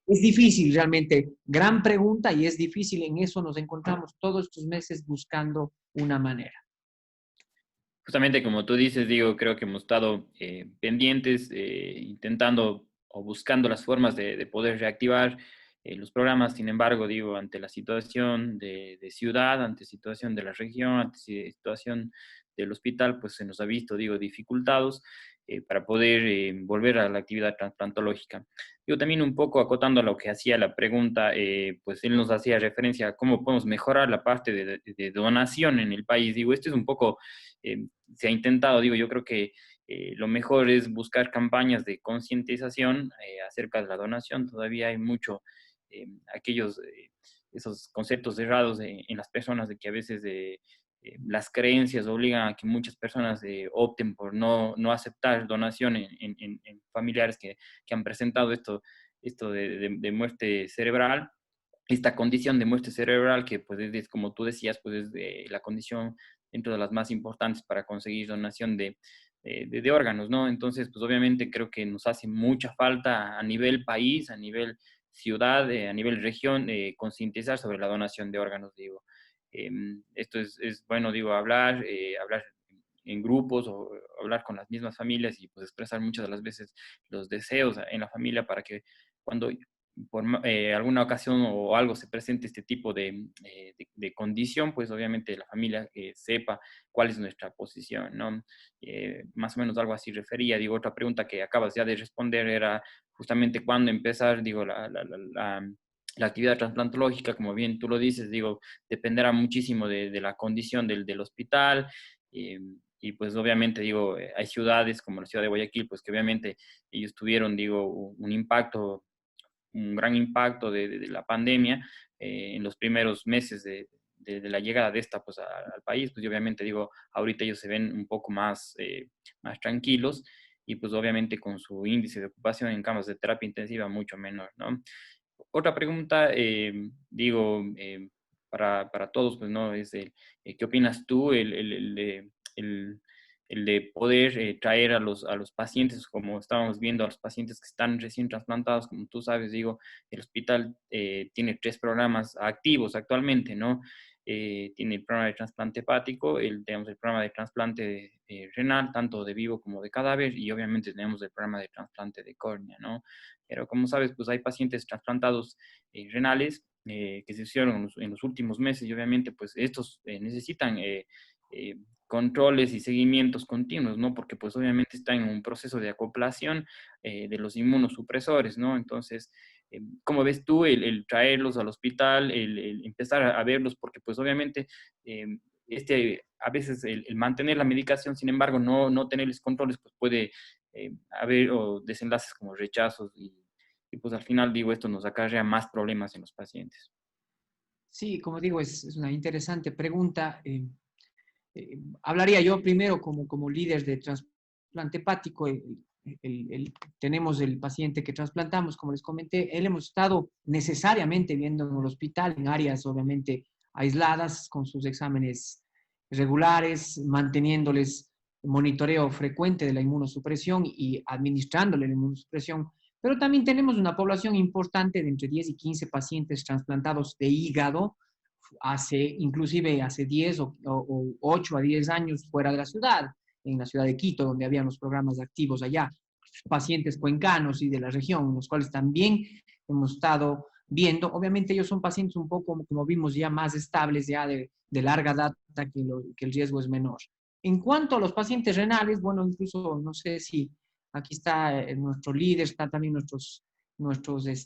Es difícil realmente, gran pregunta, y es difícil, en eso nos encontramos todos estos meses buscando una manera. Justamente como tú dices, digo, creo que hemos estado pendientes, intentando o buscando las formas de poder reactivar los programas. Sin embargo, digo, ante la situación de ciudad, ante la situación de la región, ante la situación del hospital, pues se nos ha visto, digo, dificultados para poder volver a la actividad transplantológica. Digo, también un poco acotando a lo que hacía la pregunta, pues él nos hacía referencia a cómo podemos mejorar la parte de donación en el país. Digo, esto es un poco se ha intentado, digo, yo creo que lo mejor es buscar campañas de concientización acerca de la donación. Todavía hay mucho esos conceptos errados en las personas de que a veces las creencias obligan a que muchas personas opten por no aceptar donación en familiares que han presentado esto de muerte cerebral. Esta condición de muerte cerebral que pues es como tú decías, pues es la condición dentro de las más importantes para conseguir donación de órganos, ¿no? Entonces, pues obviamente creo que nos hace mucha falta a nivel país, a nivel ciudad, a nivel región, concientizar sobre la donación de órganos, digo. Esto es bueno, digo, hablar en grupos o hablar con las mismas familias y pues expresar muchas de las veces los deseos en la familia para que cuando por alguna ocasión o algo se presente este tipo de condición, pues obviamente la familia sepa cuál es nuestra posición, ¿no? Más o menos algo así refería. Digo, otra pregunta que acabas ya de responder era justamente cuándo empezar, digo, la actividad trasplantológica, como bien tú lo dices, digo, dependerá muchísimo de la condición del hospital. Y pues obviamente, digo, hay ciudades como la ciudad de Guayaquil, pues que obviamente ellos tuvieron, digo, un impacto, un gran impacto de la pandemia en los primeros meses de la llegada de esta pues, al país, pues y obviamente digo, ahorita ellos se ven un poco más, más tranquilos y pues obviamente con su índice de ocupación en camas de terapia intensiva mucho menor, ¿no? Otra pregunta, digo, para todos, pues, ¿no? Es ¿qué opinas tú el, el de poder traer a los pacientes, como estábamos viendo, a los pacientes que están recién trasplantados, como tú sabes, digo, el hospital tiene 3 programas activos actualmente, ¿no? Tiene el programa de trasplante hepático, tenemos el programa de trasplante renal, tanto de vivo como de cadáver, y obviamente tenemos el programa de trasplante de córnea, ¿no? Pero como sabes, pues hay pacientes trasplantados renales que se hicieron en los últimos meses y obviamente pues estos necesitan controles y seguimientos continuos, ¿no? Porque pues obviamente están en un proceso de acoplación de los inmunosupresores, ¿no? Entonces, ¿cómo ves tú el traerlos al hospital, el empezar a verlos? Porque pues obviamente a veces el mantener la medicación, sin embargo, no tenerles controles, pues puede haber o desenlaces como rechazos y pues al final, digo, esto nos acarrea más problemas en los pacientes. Sí, como digo, es una interesante pregunta. Hablaría yo primero como líder de trasplante hepático. Tenemos el paciente que trasplantamos, como les comenté, él hemos estado necesariamente viendo en el hospital, en áreas obviamente aisladas, con sus exámenes regulares, manteniéndoles monitoreo frecuente de la inmunosupresión y administrándole la inmunosupresión. Pero también tenemos una población importante de entre 10 y 15 pacientes trasplantados de hígado, inclusive hace 10 o 8 a 10 años fuera de la ciudad, en la ciudad de Quito, donde habían los programas activos allá, pacientes cuencanos y de la región, los cuales también hemos estado viendo. Obviamente ellos son pacientes un poco, como vimos, ya más estables, ya de larga data, que el riesgo es menor. En cuanto a los pacientes renales, bueno, incluso no sé si aquí está nuestro líder, están también nuestros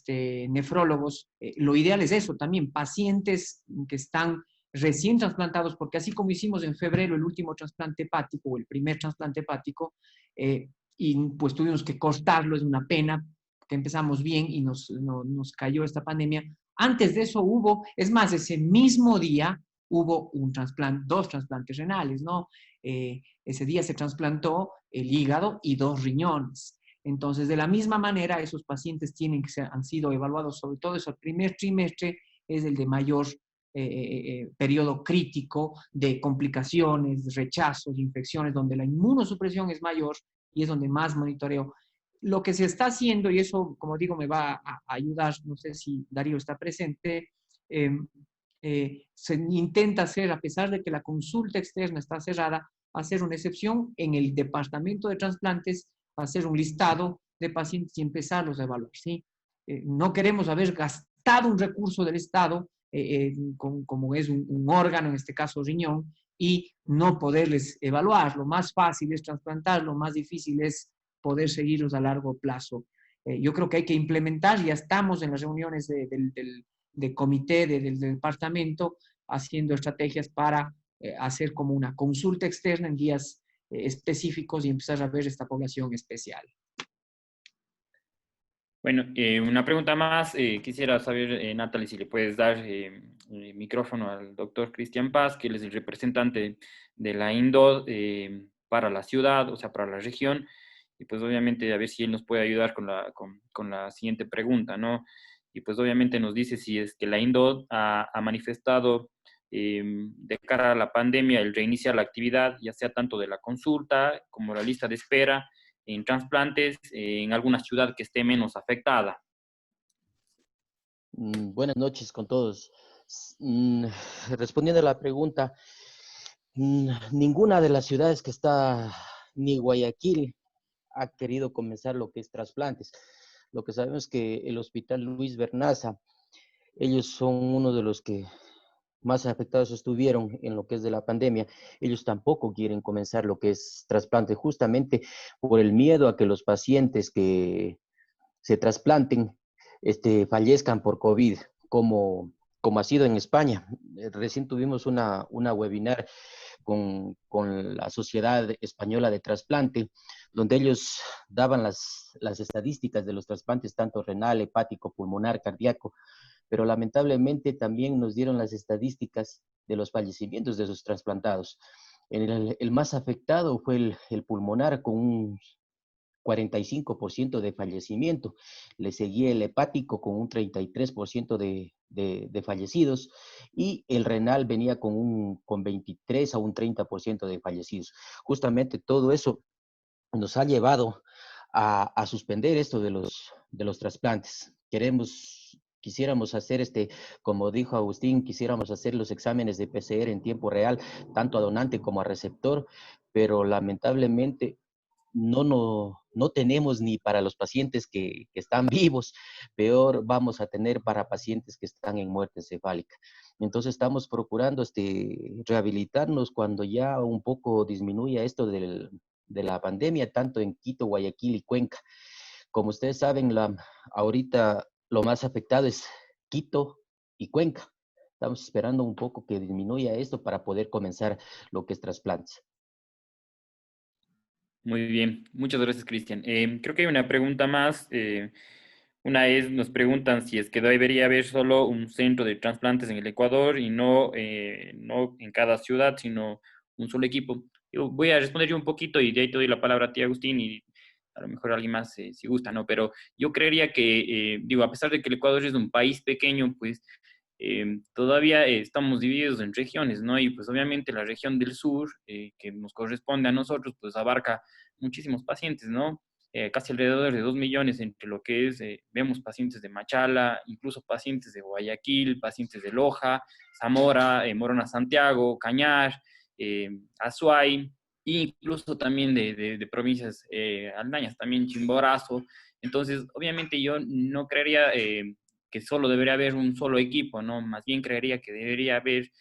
nefrólogos. Lo ideal es eso también, pacientes que están recién trasplantados, porque así como hicimos en febrero el último trasplante hepático o el primer trasplante hepático, y pues tuvimos que cortarlo, es una pena, que empezamos bien y nos cayó esta pandemia. Antes de eso hubo, es más, ese mismo día hubo dos trasplantes renales, ¿no? Ese día se trasplantó el hígado y 2 riñones. Entonces, de la misma manera, esos pacientes han sido evaluados, sobre todo ese primer trimestre, es el de mayor periodo crítico de complicaciones, rechazos, infecciones, donde la inmunosupresión es mayor y es donde más monitoreo. Lo que se está haciendo, y eso, como digo, me va a ayudar, no sé si Darío está presente, se intenta hacer, a pesar de que la consulta externa está cerrada, hacer una excepción en el departamento de trasplantes, hacer un listado de pacientes y empezarlos a evaluar, ¿sí? No queremos haber gastado un recurso del Estado, como es un órgano, en este caso riñón, y no poderles evaluar. Lo más fácil es trasplantar, lo más difícil es poder seguirlos a largo plazo. Yo creo que hay que implementar, ya estamos en las reuniones del comité del departamento haciendo estrategias para hacer como una consulta externa en días específicos y empezar a ver esta población especial. Bueno, una pregunta más. Quisiera saber, Natalie, si le puedes dar el micrófono al doctor Cristian Paz, que él es el representante de la INDOD para la ciudad, o sea, para la región, y pues obviamente a ver si él nos puede ayudar con la siguiente pregunta, ¿no? Y pues obviamente nos dice si es que la INDOD ha manifestado de cara a la pandemia el reiniciar la actividad, ya sea tanto de la consulta como la lista de espera en trasplantes en alguna ciudad que esté menos afectada. Buenas noches con todos. Respondiendo a la pregunta, Ninguna de las ciudades que está, ni Guayaquil, ha querido comenzar lo que es trasplantes. Lo que sabemos es que el Hospital Luis Bernaza, ellos son uno de los que más afectados estuvieron en lo que es de la pandemia. Ellos tampoco quieren comenzar lo que es trasplante, justamente por el miedo a que los pacientes que se trasplanten fallezcan por COVID, como ha sido en España. Recién tuvimos una webinar con la Sociedad Española de Trasplante, donde ellos daban las estadísticas de los trasplantes, tanto renal, hepático, pulmonar, cardíaco, pero lamentablemente también nos dieron las estadísticas de los fallecimientos de esos trasplantados. El más afectado fue el pulmonar, con un 45% de fallecimiento. Le seguía el hepático con un 33% de fallecidos, y el renal venía con 23 a un 30% de fallecidos. Justamente todo eso nos ha llevado a suspender esto de los trasplantes. Quisiéramos hacer, como dijo Agustín, quisiéramos hacer los exámenes de PCR en tiempo real, tanto a donante como a receptor, pero lamentablemente no tenemos ni para los pacientes que están vivos, peor vamos a tener para pacientes que están en muerte encefálica. Entonces estamos procurando rehabilitarnos cuando ya un poco disminuya esto de la pandemia, tanto en Quito, Guayaquil y Cuenca. Como ustedes saben, ahorita lo más afectado es Quito y Cuenca. Estamos esperando un poco que disminuya esto para poder comenzar lo que es trasplantes. Muy bien, muchas gracias, Cristian. Creo que hay una pregunta más. Una es, nos preguntan si es que debería haber solo un centro de trasplantes en el Ecuador y no en cada ciudad, sino un solo equipo. Yo voy a responder yo un poquito y de ahí te doy la palabra a ti, Agustín, y a lo mejor alguien más si gusta, ¿no? Pero yo creería que, digo, a pesar de que el Ecuador es un país pequeño, pues todavía estamos divididos en regiones, ¿no? Y pues obviamente la región del sur, que nos corresponde a nosotros, pues abarca muchísimos pacientes, ¿no? Casi alrededor de 2 millones entre lo que es, vemos pacientes de Machala, incluso pacientes de Guayaquil, pacientes de Loja, Zamora, Morona Santiago, Cañar, Azuay, e incluso también de provincias aldañas, también Chimborazo. Entonces, obviamente yo no creería que solo debería haber un solo equipo, ¿no? Más bien creería que debería haber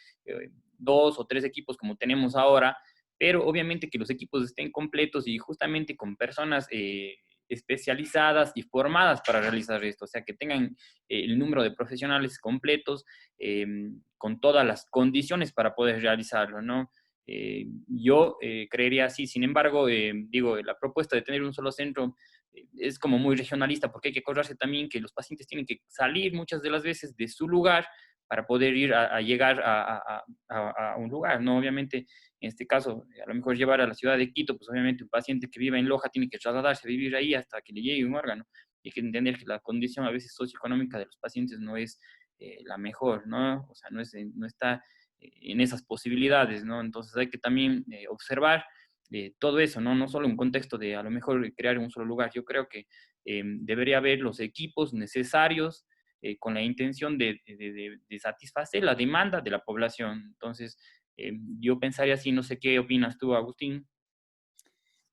2 o 3 equipos como tenemos ahora, pero obviamente que los equipos estén completos y justamente con personas especializadas y formadas para realizar esto, o sea, que tengan el número de profesionales completos con todas las condiciones para poder realizarlo, ¿no? Yo creería así. Sin embargo, digo, la propuesta de tener un solo centro es como muy regionalista, porque hay que acordarse también que los pacientes tienen que salir muchas de las veces de su lugar para poder ir a llegar a un lugar, ¿no? Obviamente, en este caso, a lo mejor llevar a la ciudad de Quito, pues obviamente un paciente que vive en Loja tiene que trasladarse a vivir ahí hasta que le llegue un órgano. Y hay que entender que la condición a veces socioeconómica de los pacientes no es la mejor, ¿no? O sea, no está en esas posibilidades, ¿no? Entonces hay que también observar todo eso, ¿no? No solo un contexto de a lo mejor crear un solo lugar. Yo creo que debería haber los equipos necesarios con la intención de satisfacer la demanda de la población. Entonces, yo pensaría así, no sé qué opinas tú, Agustín.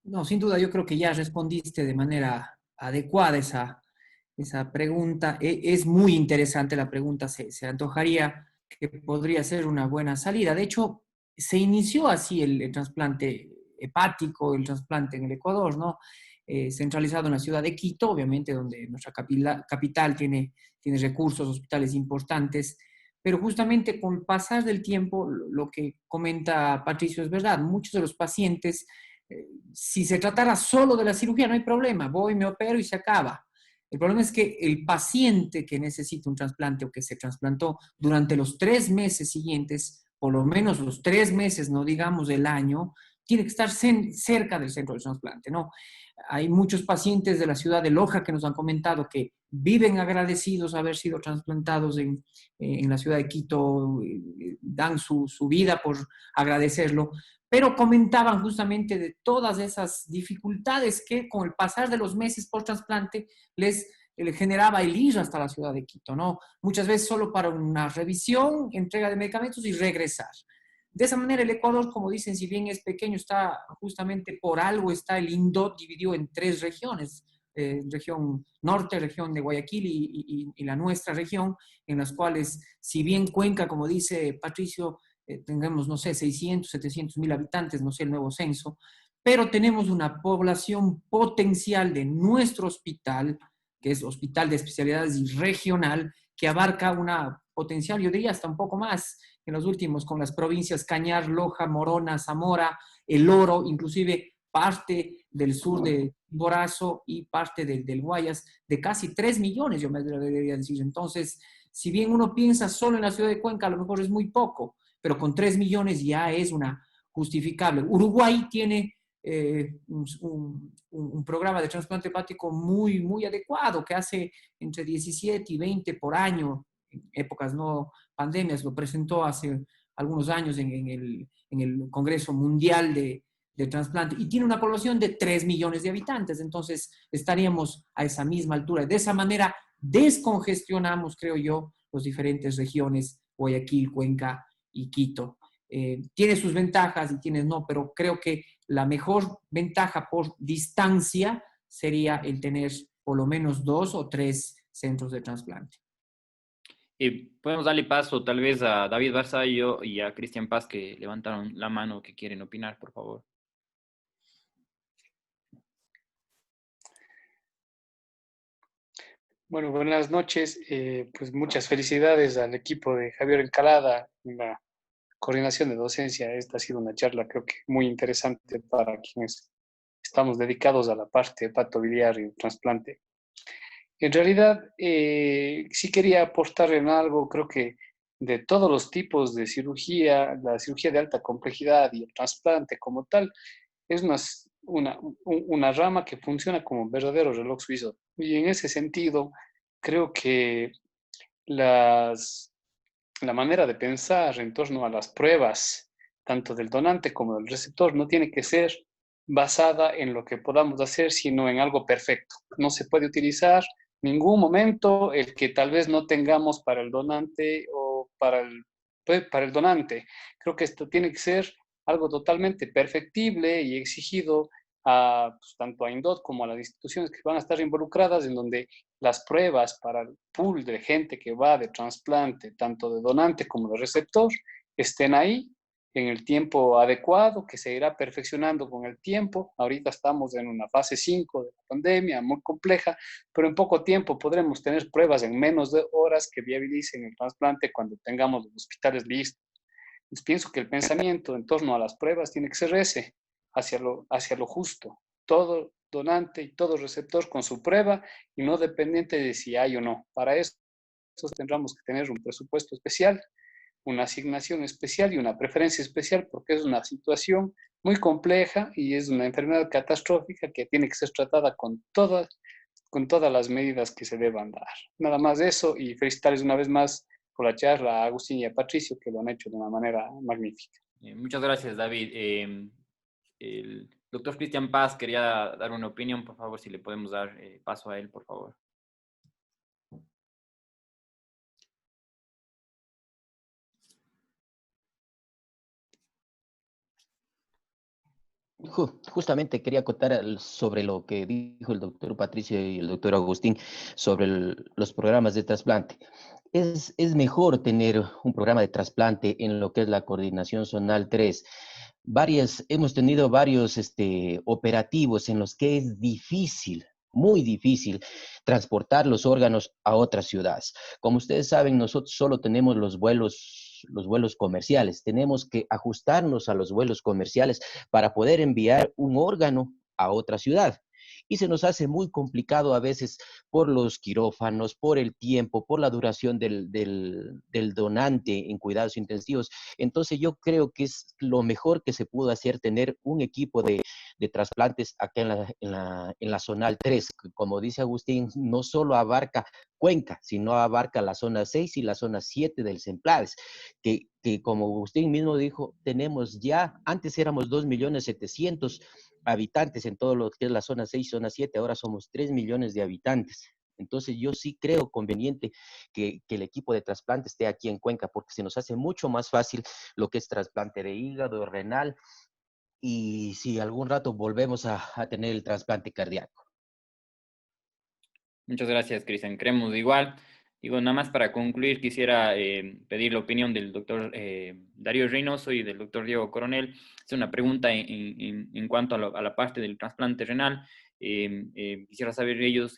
No, sin duda, yo creo que ya respondiste de manera adecuada esa pregunta. Es muy interesante la pregunta, se antojaría que podría ser una buena salida. De hecho, se inició así el trasplante hepático, el trasplante en el Ecuador, ¿no? Centralizado en la ciudad de Quito, obviamente, donde nuestra capital tiene recursos, hospitales importantes, pero justamente con el pasar del tiempo, lo que comenta Patricio es verdad, muchos de los pacientes si se tratara solo de la cirugía, no hay problema, voy, me opero y se acaba. El problema es que el paciente que necesita un trasplante o que se trasplantó durante los 3 meses siguientes, por lo menos los 3 meses, no digamos el año, tiene que estar cerca del centro de trasplante, ¿no? Hay muchos pacientes de la ciudad de Loja que nos han comentado que viven agradecidos haber sido trasplantados en la ciudad de Quito, dan su vida por agradecerlo, pero comentaban justamente de todas esas dificultades que con el pasar de los meses por trasplante les generaba el ir hasta la ciudad de Quito, ¿no? Muchas veces solo para una revisión, entrega de medicamentos y regresar. De esa manera, el Ecuador, como dicen, si bien es pequeño, está justamente por algo, está el INDOT dividido en tres regiones, región norte, región de Guayaquil y la nuestra región, en las cuales, si bien Cuenca, como dice Patricio, tengamos, no sé, 600, 700 mil habitantes, no sé, el nuevo censo, pero tenemos una población potencial de nuestro hospital, que es Hospital de Especialidades y Regional, que abarca una potencial, yo diría hasta un poco más, en los últimos, con las provincias Cañar, Loja, Morona, Zamora, El Oro, inclusive parte del sur de Borazo y parte del Guayas, de casi 3 millones, yo me debería decir. Entonces, si bien uno piensa solo en la ciudad de Cuenca, a lo mejor es muy poco, pero con 3 millones ya es una justificable. Uruguay tiene un programa de trasplante hepático muy, muy adecuado, que hace entre 17 y 20 por año, en épocas no pandemias, lo presentó hace algunos años en el Congreso Mundial de Trasplante, y tiene una población de 3 millones de habitantes, entonces estaríamos a esa misma altura. De esa manera descongestionamos, creo yo, las diferentes regiones, Guayaquil, Cuenca y Quito. Tiene sus ventajas y tiene no, pero creo que la mejor ventaja por distancia sería el tener por lo menos 2 o 3 centros de trasplante. Podemos darle paso tal vez a David Barzallo y a Cristian Paz, que levantaron la mano, que quieren opinar, por favor. Bueno, buenas noches. Pues muchas felicidades al equipo de Javier Encalada en la coordinación de docencia. Esta ha sido una charla, creo que muy interesante para quienes estamos dedicados a la parte hepatobiliar y trasplante. En realidad, sí quería aportar en algo. Creo que de todos los tipos de cirugía, la cirugía de alta complejidad y el trasplante como tal, es una rama que funciona como un verdadero reloj suizo. Y en ese sentido, creo que la manera de pensar en torno a las pruebas, tanto del donante como del receptor, no tiene que ser basada en lo que podamos hacer, sino en algo perfecto. No se puede utilizar ningún momento el que tal vez no tengamos para el donante o para el donante. Creo que esto tiene que ser algo totalmente perfectible y exigido pues, tanto a INDOT como a las instituciones que van a estar involucradas, en donde las pruebas para el pool de gente que va de trasplante, tanto de donante como de receptor, estén ahí en el tiempo adecuado, que se irá perfeccionando con el tiempo. Ahorita estamos en una fase 5 de la pandemia, muy compleja, pero en poco tiempo podremos tener pruebas en menos de horas que viabilicen el trasplante cuando tengamos los hospitales listos. Entonces, pienso que el pensamiento en torno a las pruebas tiene que ser ese, hacia lo justo. Todo donante y todo receptor con su prueba y no dependiente de si hay o no. Para eso tendremos que tener un presupuesto especial, una asignación especial y una preferencia especial, porque es una situación muy compleja y es una enfermedad catastrófica que tiene que ser tratada con todas las medidas que se deban dar. Nada más de eso, y felicitarles una vez más por la charla a Agustín y a Patricio, que lo han hecho de una manera magnífica. Muchas gracias, David. El doctor Cristian Paz quería dar una opinión, por favor, si le podemos dar paso a él, por favor. Justamente quería contar sobre lo que dijo el doctor Patricio y el doctor Agustín sobre los programas de trasplante. Es mejor tener un programa de trasplante en lo que es la coordinación zonal 3. Hemos tenido varios operativos en los que es difícil, muy difícil, transportar los órganos a otras ciudades. Como ustedes saben, nosotros solo tenemos los vuelos comerciales. Tenemos que ajustarnos a los vuelos comerciales para poder enviar un órgano a otra ciudad. Y se nos hace muy complicado a veces por los quirófanos, por el tiempo, por la duración del donante en cuidados intensivos. Entonces yo creo que es lo mejor que se pudo hacer, tener un equipo de trasplantes acá en la zonal 3. Como dice Agustín, no solo abarca Cuenca, sino abarca la zona 6 y la zona 7 del Semplades, que como Agustín mismo dijo, tenemos ya, antes éramos 2.700.000 habitantes en todo lo que es la zona 6, zona 7, ahora somos 3 millones de habitantes. Entonces yo sí creo conveniente que el equipo de trasplante esté aquí en Cuenca, porque se nos hace mucho más fácil lo que es trasplante de hígado, renal, y si algún rato volvemos a tener el trasplante cardíaco. Muchas gracias, Cristian. Creemos igual. Digo, nada más para concluir, quisiera pedir la opinión del doctor Darío Reynoso y del doctor Diego Coronel. Es una pregunta en cuanto a la parte del trasplante renal. Quisiera saber ellos,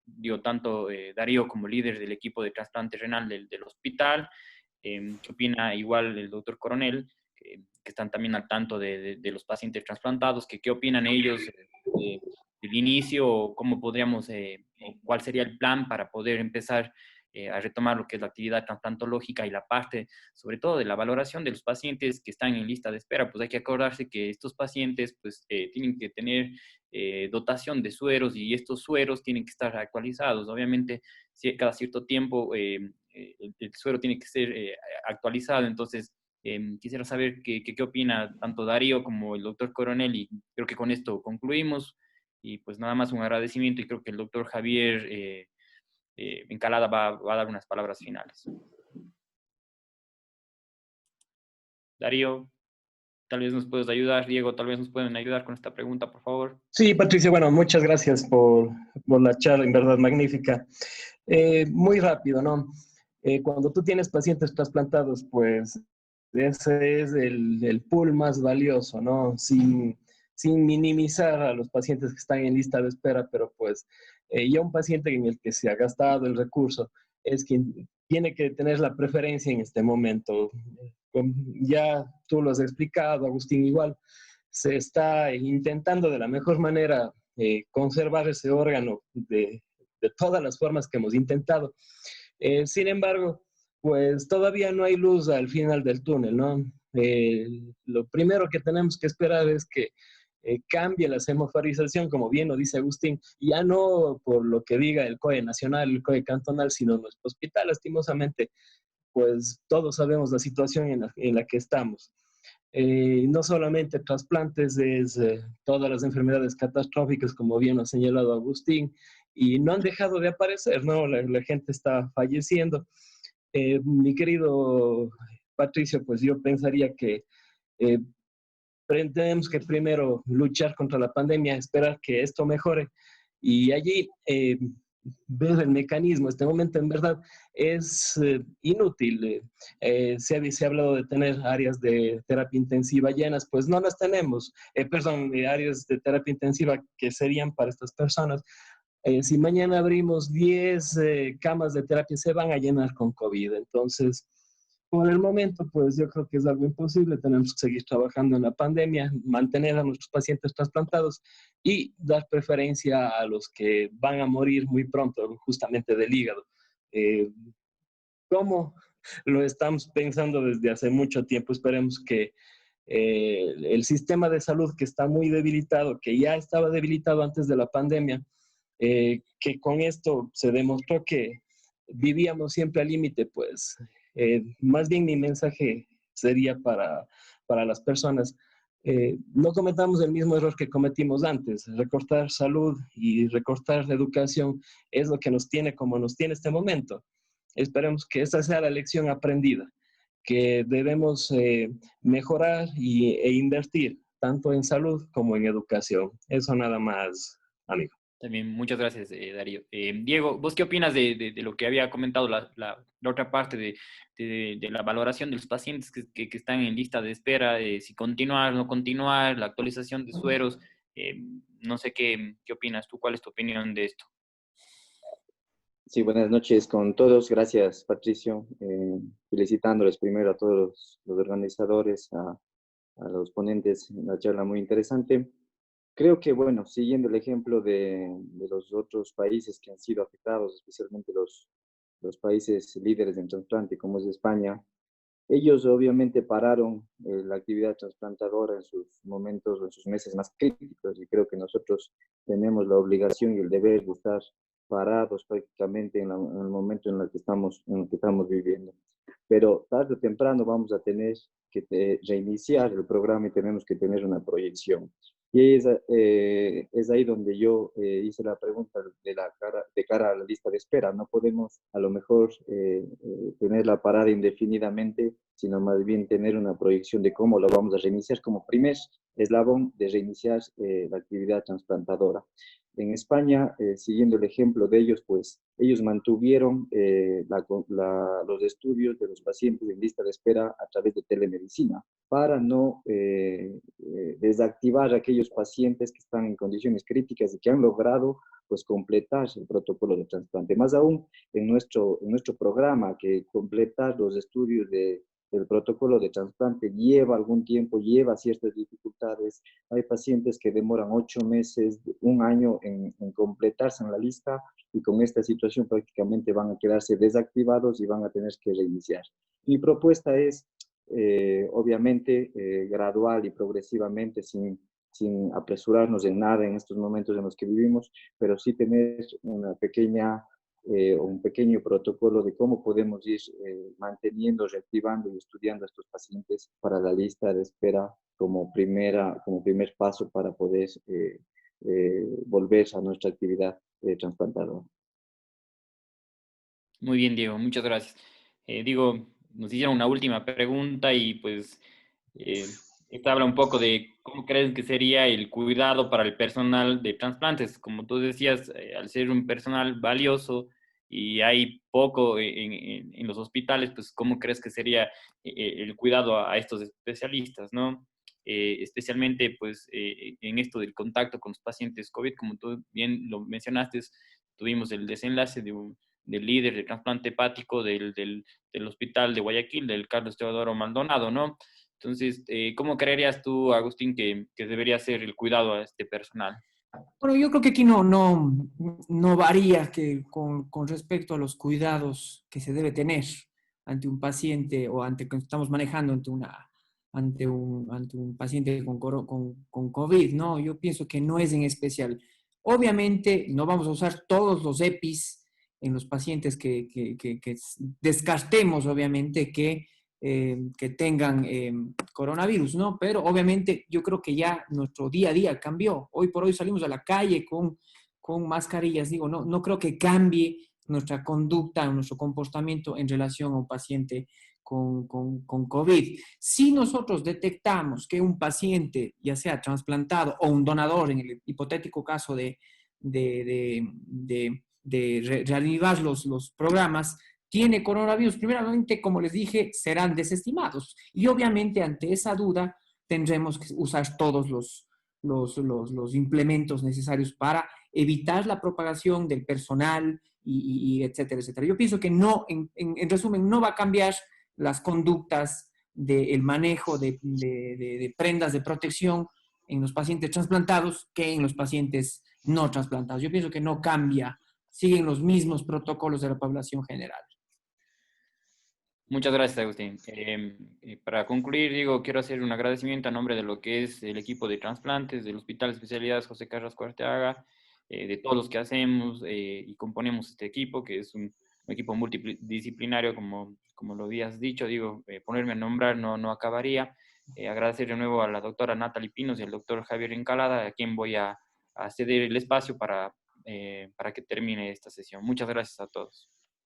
digo, tanto Darío como líder del equipo de trasplante renal del hospital, qué opina igual el doctor Coronel, que están también al tanto de los pacientes trasplantados, que qué opinan ellos del inicio, o cómo podríamos, o cuál sería el plan para poder empezar a retomar lo que es la actividad trasplantológica y la parte, sobre todo, de la valoración de los pacientes que están en lista de espera. Pues hay que acordarse que estos pacientes pues, tienen que tener dotación de sueros, y estos sueros tienen que estar actualizados. Obviamente, cada cierto tiempo el suero tiene que ser actualizado. Entonces, quisiera saber qué opina tanto Darío como el doctor Coronel, y creo que con esto concluimos. Y pues nada más un agradecimiento, y creo que el doctor Javier Encalada va a dar unas palabras finales. Darío, tal vez nos puedes ayudar. Diego, tal vez nos pueden ayudar con esta pregunta, por favor. Sí, Patricia, bueno, muchas gracias por la charla, en verdad magnífica. Muy rápido, ¿no? Cuando tú tienes pacientes trasplantados, pues ese es el pool más valioso, ¿no? Sin minimizar a los pacientes que están en lista de espera, pero pues ya un paciente en el que se ha gastado el recurso es quien tiene que tener la preferencia en este momento. Ya tú lo has explicado, Agustín, igual se está intentando de la mejor manera conservar ese órgano de todas las formas que hemos intentado. Sin embargo, pues todavía no hay luz al final del túnel, ¿no? Lo primero que tenemos que esperar es que cambie la semaforización, como bien lo dice Agustín, ya no por lo que diga el COE nacional, el COE cantonal, sino nuestro hospital. Lastimosamente, pues todos sabemos la situación en la que estamos. No solamente trasplantes, es todas las enfermedades catastróficas, como bien lo ha señalado Agustín, y no han dejado de aparecer, ¿no? La gente está falleciendo. Mi querido Patricio, pues yo pensaría que eh, tenemos que primero luchar contra la pandemia, esperar que esto mejore, y allí ver el mecanismo. Este momento en verdad es inútil. Se ha hablado de tener áreas de terapia intensiva llenas, pues no las tenemos. Perdón, áreas de terapia intensiva que serían para estas personas. Si mañana abrimos 10 camas de terapia, se van a llenar con COVID. Entonces, por el momento, pues yo creo que es algo imposible. Tenemos que seguir trabajando en la pandemia, mantener a nuestros pacientes trasplantados y dar preferencia a los que van a morir muy pronto, justamente del hígado. ¿Cómo lo estamos pensando desde hace mucho tiempo? Esperemos que el sistema de salud, que está muy debilitado, que ya estaba debilitado antes de la pandemia, que con esto se demostró que vivíamos siempre al límite, pues más bien mi mensaje sería para las personas, no cometamos el mismo error que cometimos antes. Recortar salud y recortar la educación es lo que nos tiene como nos tiene este momento. Esperemos que esta sea la lección aprendida, que debemos mejorar e invertir tanto en salud como en educación. Eso nada más, amigo. También muchas gracias, Darío. Diego, ¿vos qué opinas de lo que había comentado la otra parte de la valoración de los pacientes que están en lista de espera, si continuar o no continuar, la actualización de sueros? No sé qué opinas tú, ¿cuál es tu opinión de esto? Sí, buenas noches con todos. Gracias, Patricio. Felicitándoles primero a todos los organizadores, a los ponentes, una charla muy interesante. Creo que, bueno, siguiendo el ejemplo de los otros países que han sido afectados, especialmente los países líderes en trasplante, como es España, ellos obviamente pararon la actividad trasplantadora en sus momentos o en sus meses más críticos, y creo que nosotros tenemos la obligación y el deber de estar parados prácticamente en el momento en el que estamos viviendo. Pero tarde o temprano vamos a tener que reiniciar el programa y tenemos que tener una proyección. Y es ahí donde yo hice la pregunta de cara a la lista de espera. No podemos a lo mejor tenerla parada indefinidamente, sino más bien tener una proyección de cómo lo vamos a reiniciar como primer eslabón de reiniciar la actividad trasplantadora. En España, siguiendo el ejemplo de ellos, pues ellos mantuvieron los estudios de los pacientes en lista de espera a través de telemedicina para no desactivar a aquellos pacientes que están en condiciones críticas y que han logrado pues completar el protocolo de trasplante. Más aún en nuestro programa, que completar los estudios del protocolo de trasplante lleva algún tiempo, lleva ciertas dificultades. Hay pacientes que demoran 8 meses, un año en completarse en la lista, y con esta situación prácticamente van a quedarse desactivados y van a tener que reiniciar. Mi propuesta es, obviamente, gradual y progresivamente, sin apresurarnos en nada en estos momentos en los que vivimos, pero sí tener una pequeña un pequeño protocolo de cómo podemos ir manteniendo, reactivando y estudiando a estos pacientes para la lista de espera como primer paso para poder volver a nuestra actividad trasplantadora. Muy bien, Diego, muchas gracias. Diego, nos hicieron una última pregunta y pues esta habla un poco de cómo crees que sería el cuidado para el personal de trasplantes. Como tú decías, al ser un personal valioso y hay poco en los hospitales, pues cómo crees que sería el cuidado a estos especialistas, ¿no? Especialmente pues en esto del contacto con los pacientes COVID, como tú bien lo mencionaste, tuvimos el desenlace del líder de trasplante hepático del hospital de Guayaquil, del Carlos Teodoro Maldonado, ¿no? Entonces, ¿cómo creerías tú, Agustín, que debería ser el cuidado a este personal? Bueno, yo creo que aquí no varía que con respecto a los cuidados que se debe tener ante un paciente o ante que estamos manejando ante un paciente con COVID, ¿no? Yo pienso que no es en especial. Obviamente, no vamos a usar todos los EPIs en los pacientes que descartemos, obviamente, que tengan coronavirus, ¿no? Pero obviamente yo creo que ya nuestro día a día cambió. Hoy por hoy salimos a la calle con mascarillas. Digo, no creo que cambie nuestra conducta, nuestro comportamiento en relación a un paciente con COVID. Si nosotros detectamos que un paciente, ya sea trasplantado o un donador, en el hipotético caso de reanimar los programas, tiene coronavirus, primeramente, como les dije, serán desestimados. Y obviamente ante esa duda tendremos que usar todos los implementos necesarios para evitar la propagación del personal y etcétera, etcétera. Yo pienso que no, en resumen, no va a cambiar las conductas del manejo de prendas de protección en los pacientes trasplantados que en los pacientes no trasplantados. Yo pienso que no cambia, siguen los mismos protocolos de la población general. Muchas gracias, Agustín. Para concluir, digo, quiero hacer un agradecimiento a nombre de lo que es el equipo de trasplantes del Hospital de Especialidades José Carrasco Arteaga, de todos los que hacemos y componemos este equipo, que es un equipo multidisciplinario, como lo habías dicho. Digo, ponerme a nombrar no acabaría. Agradecer de nuevo a la doctora Natalie Pinos y al doctor Javier Encalada, a quien voy a ceder el espacio para que termine esta sesión. Muchas gracias a todos.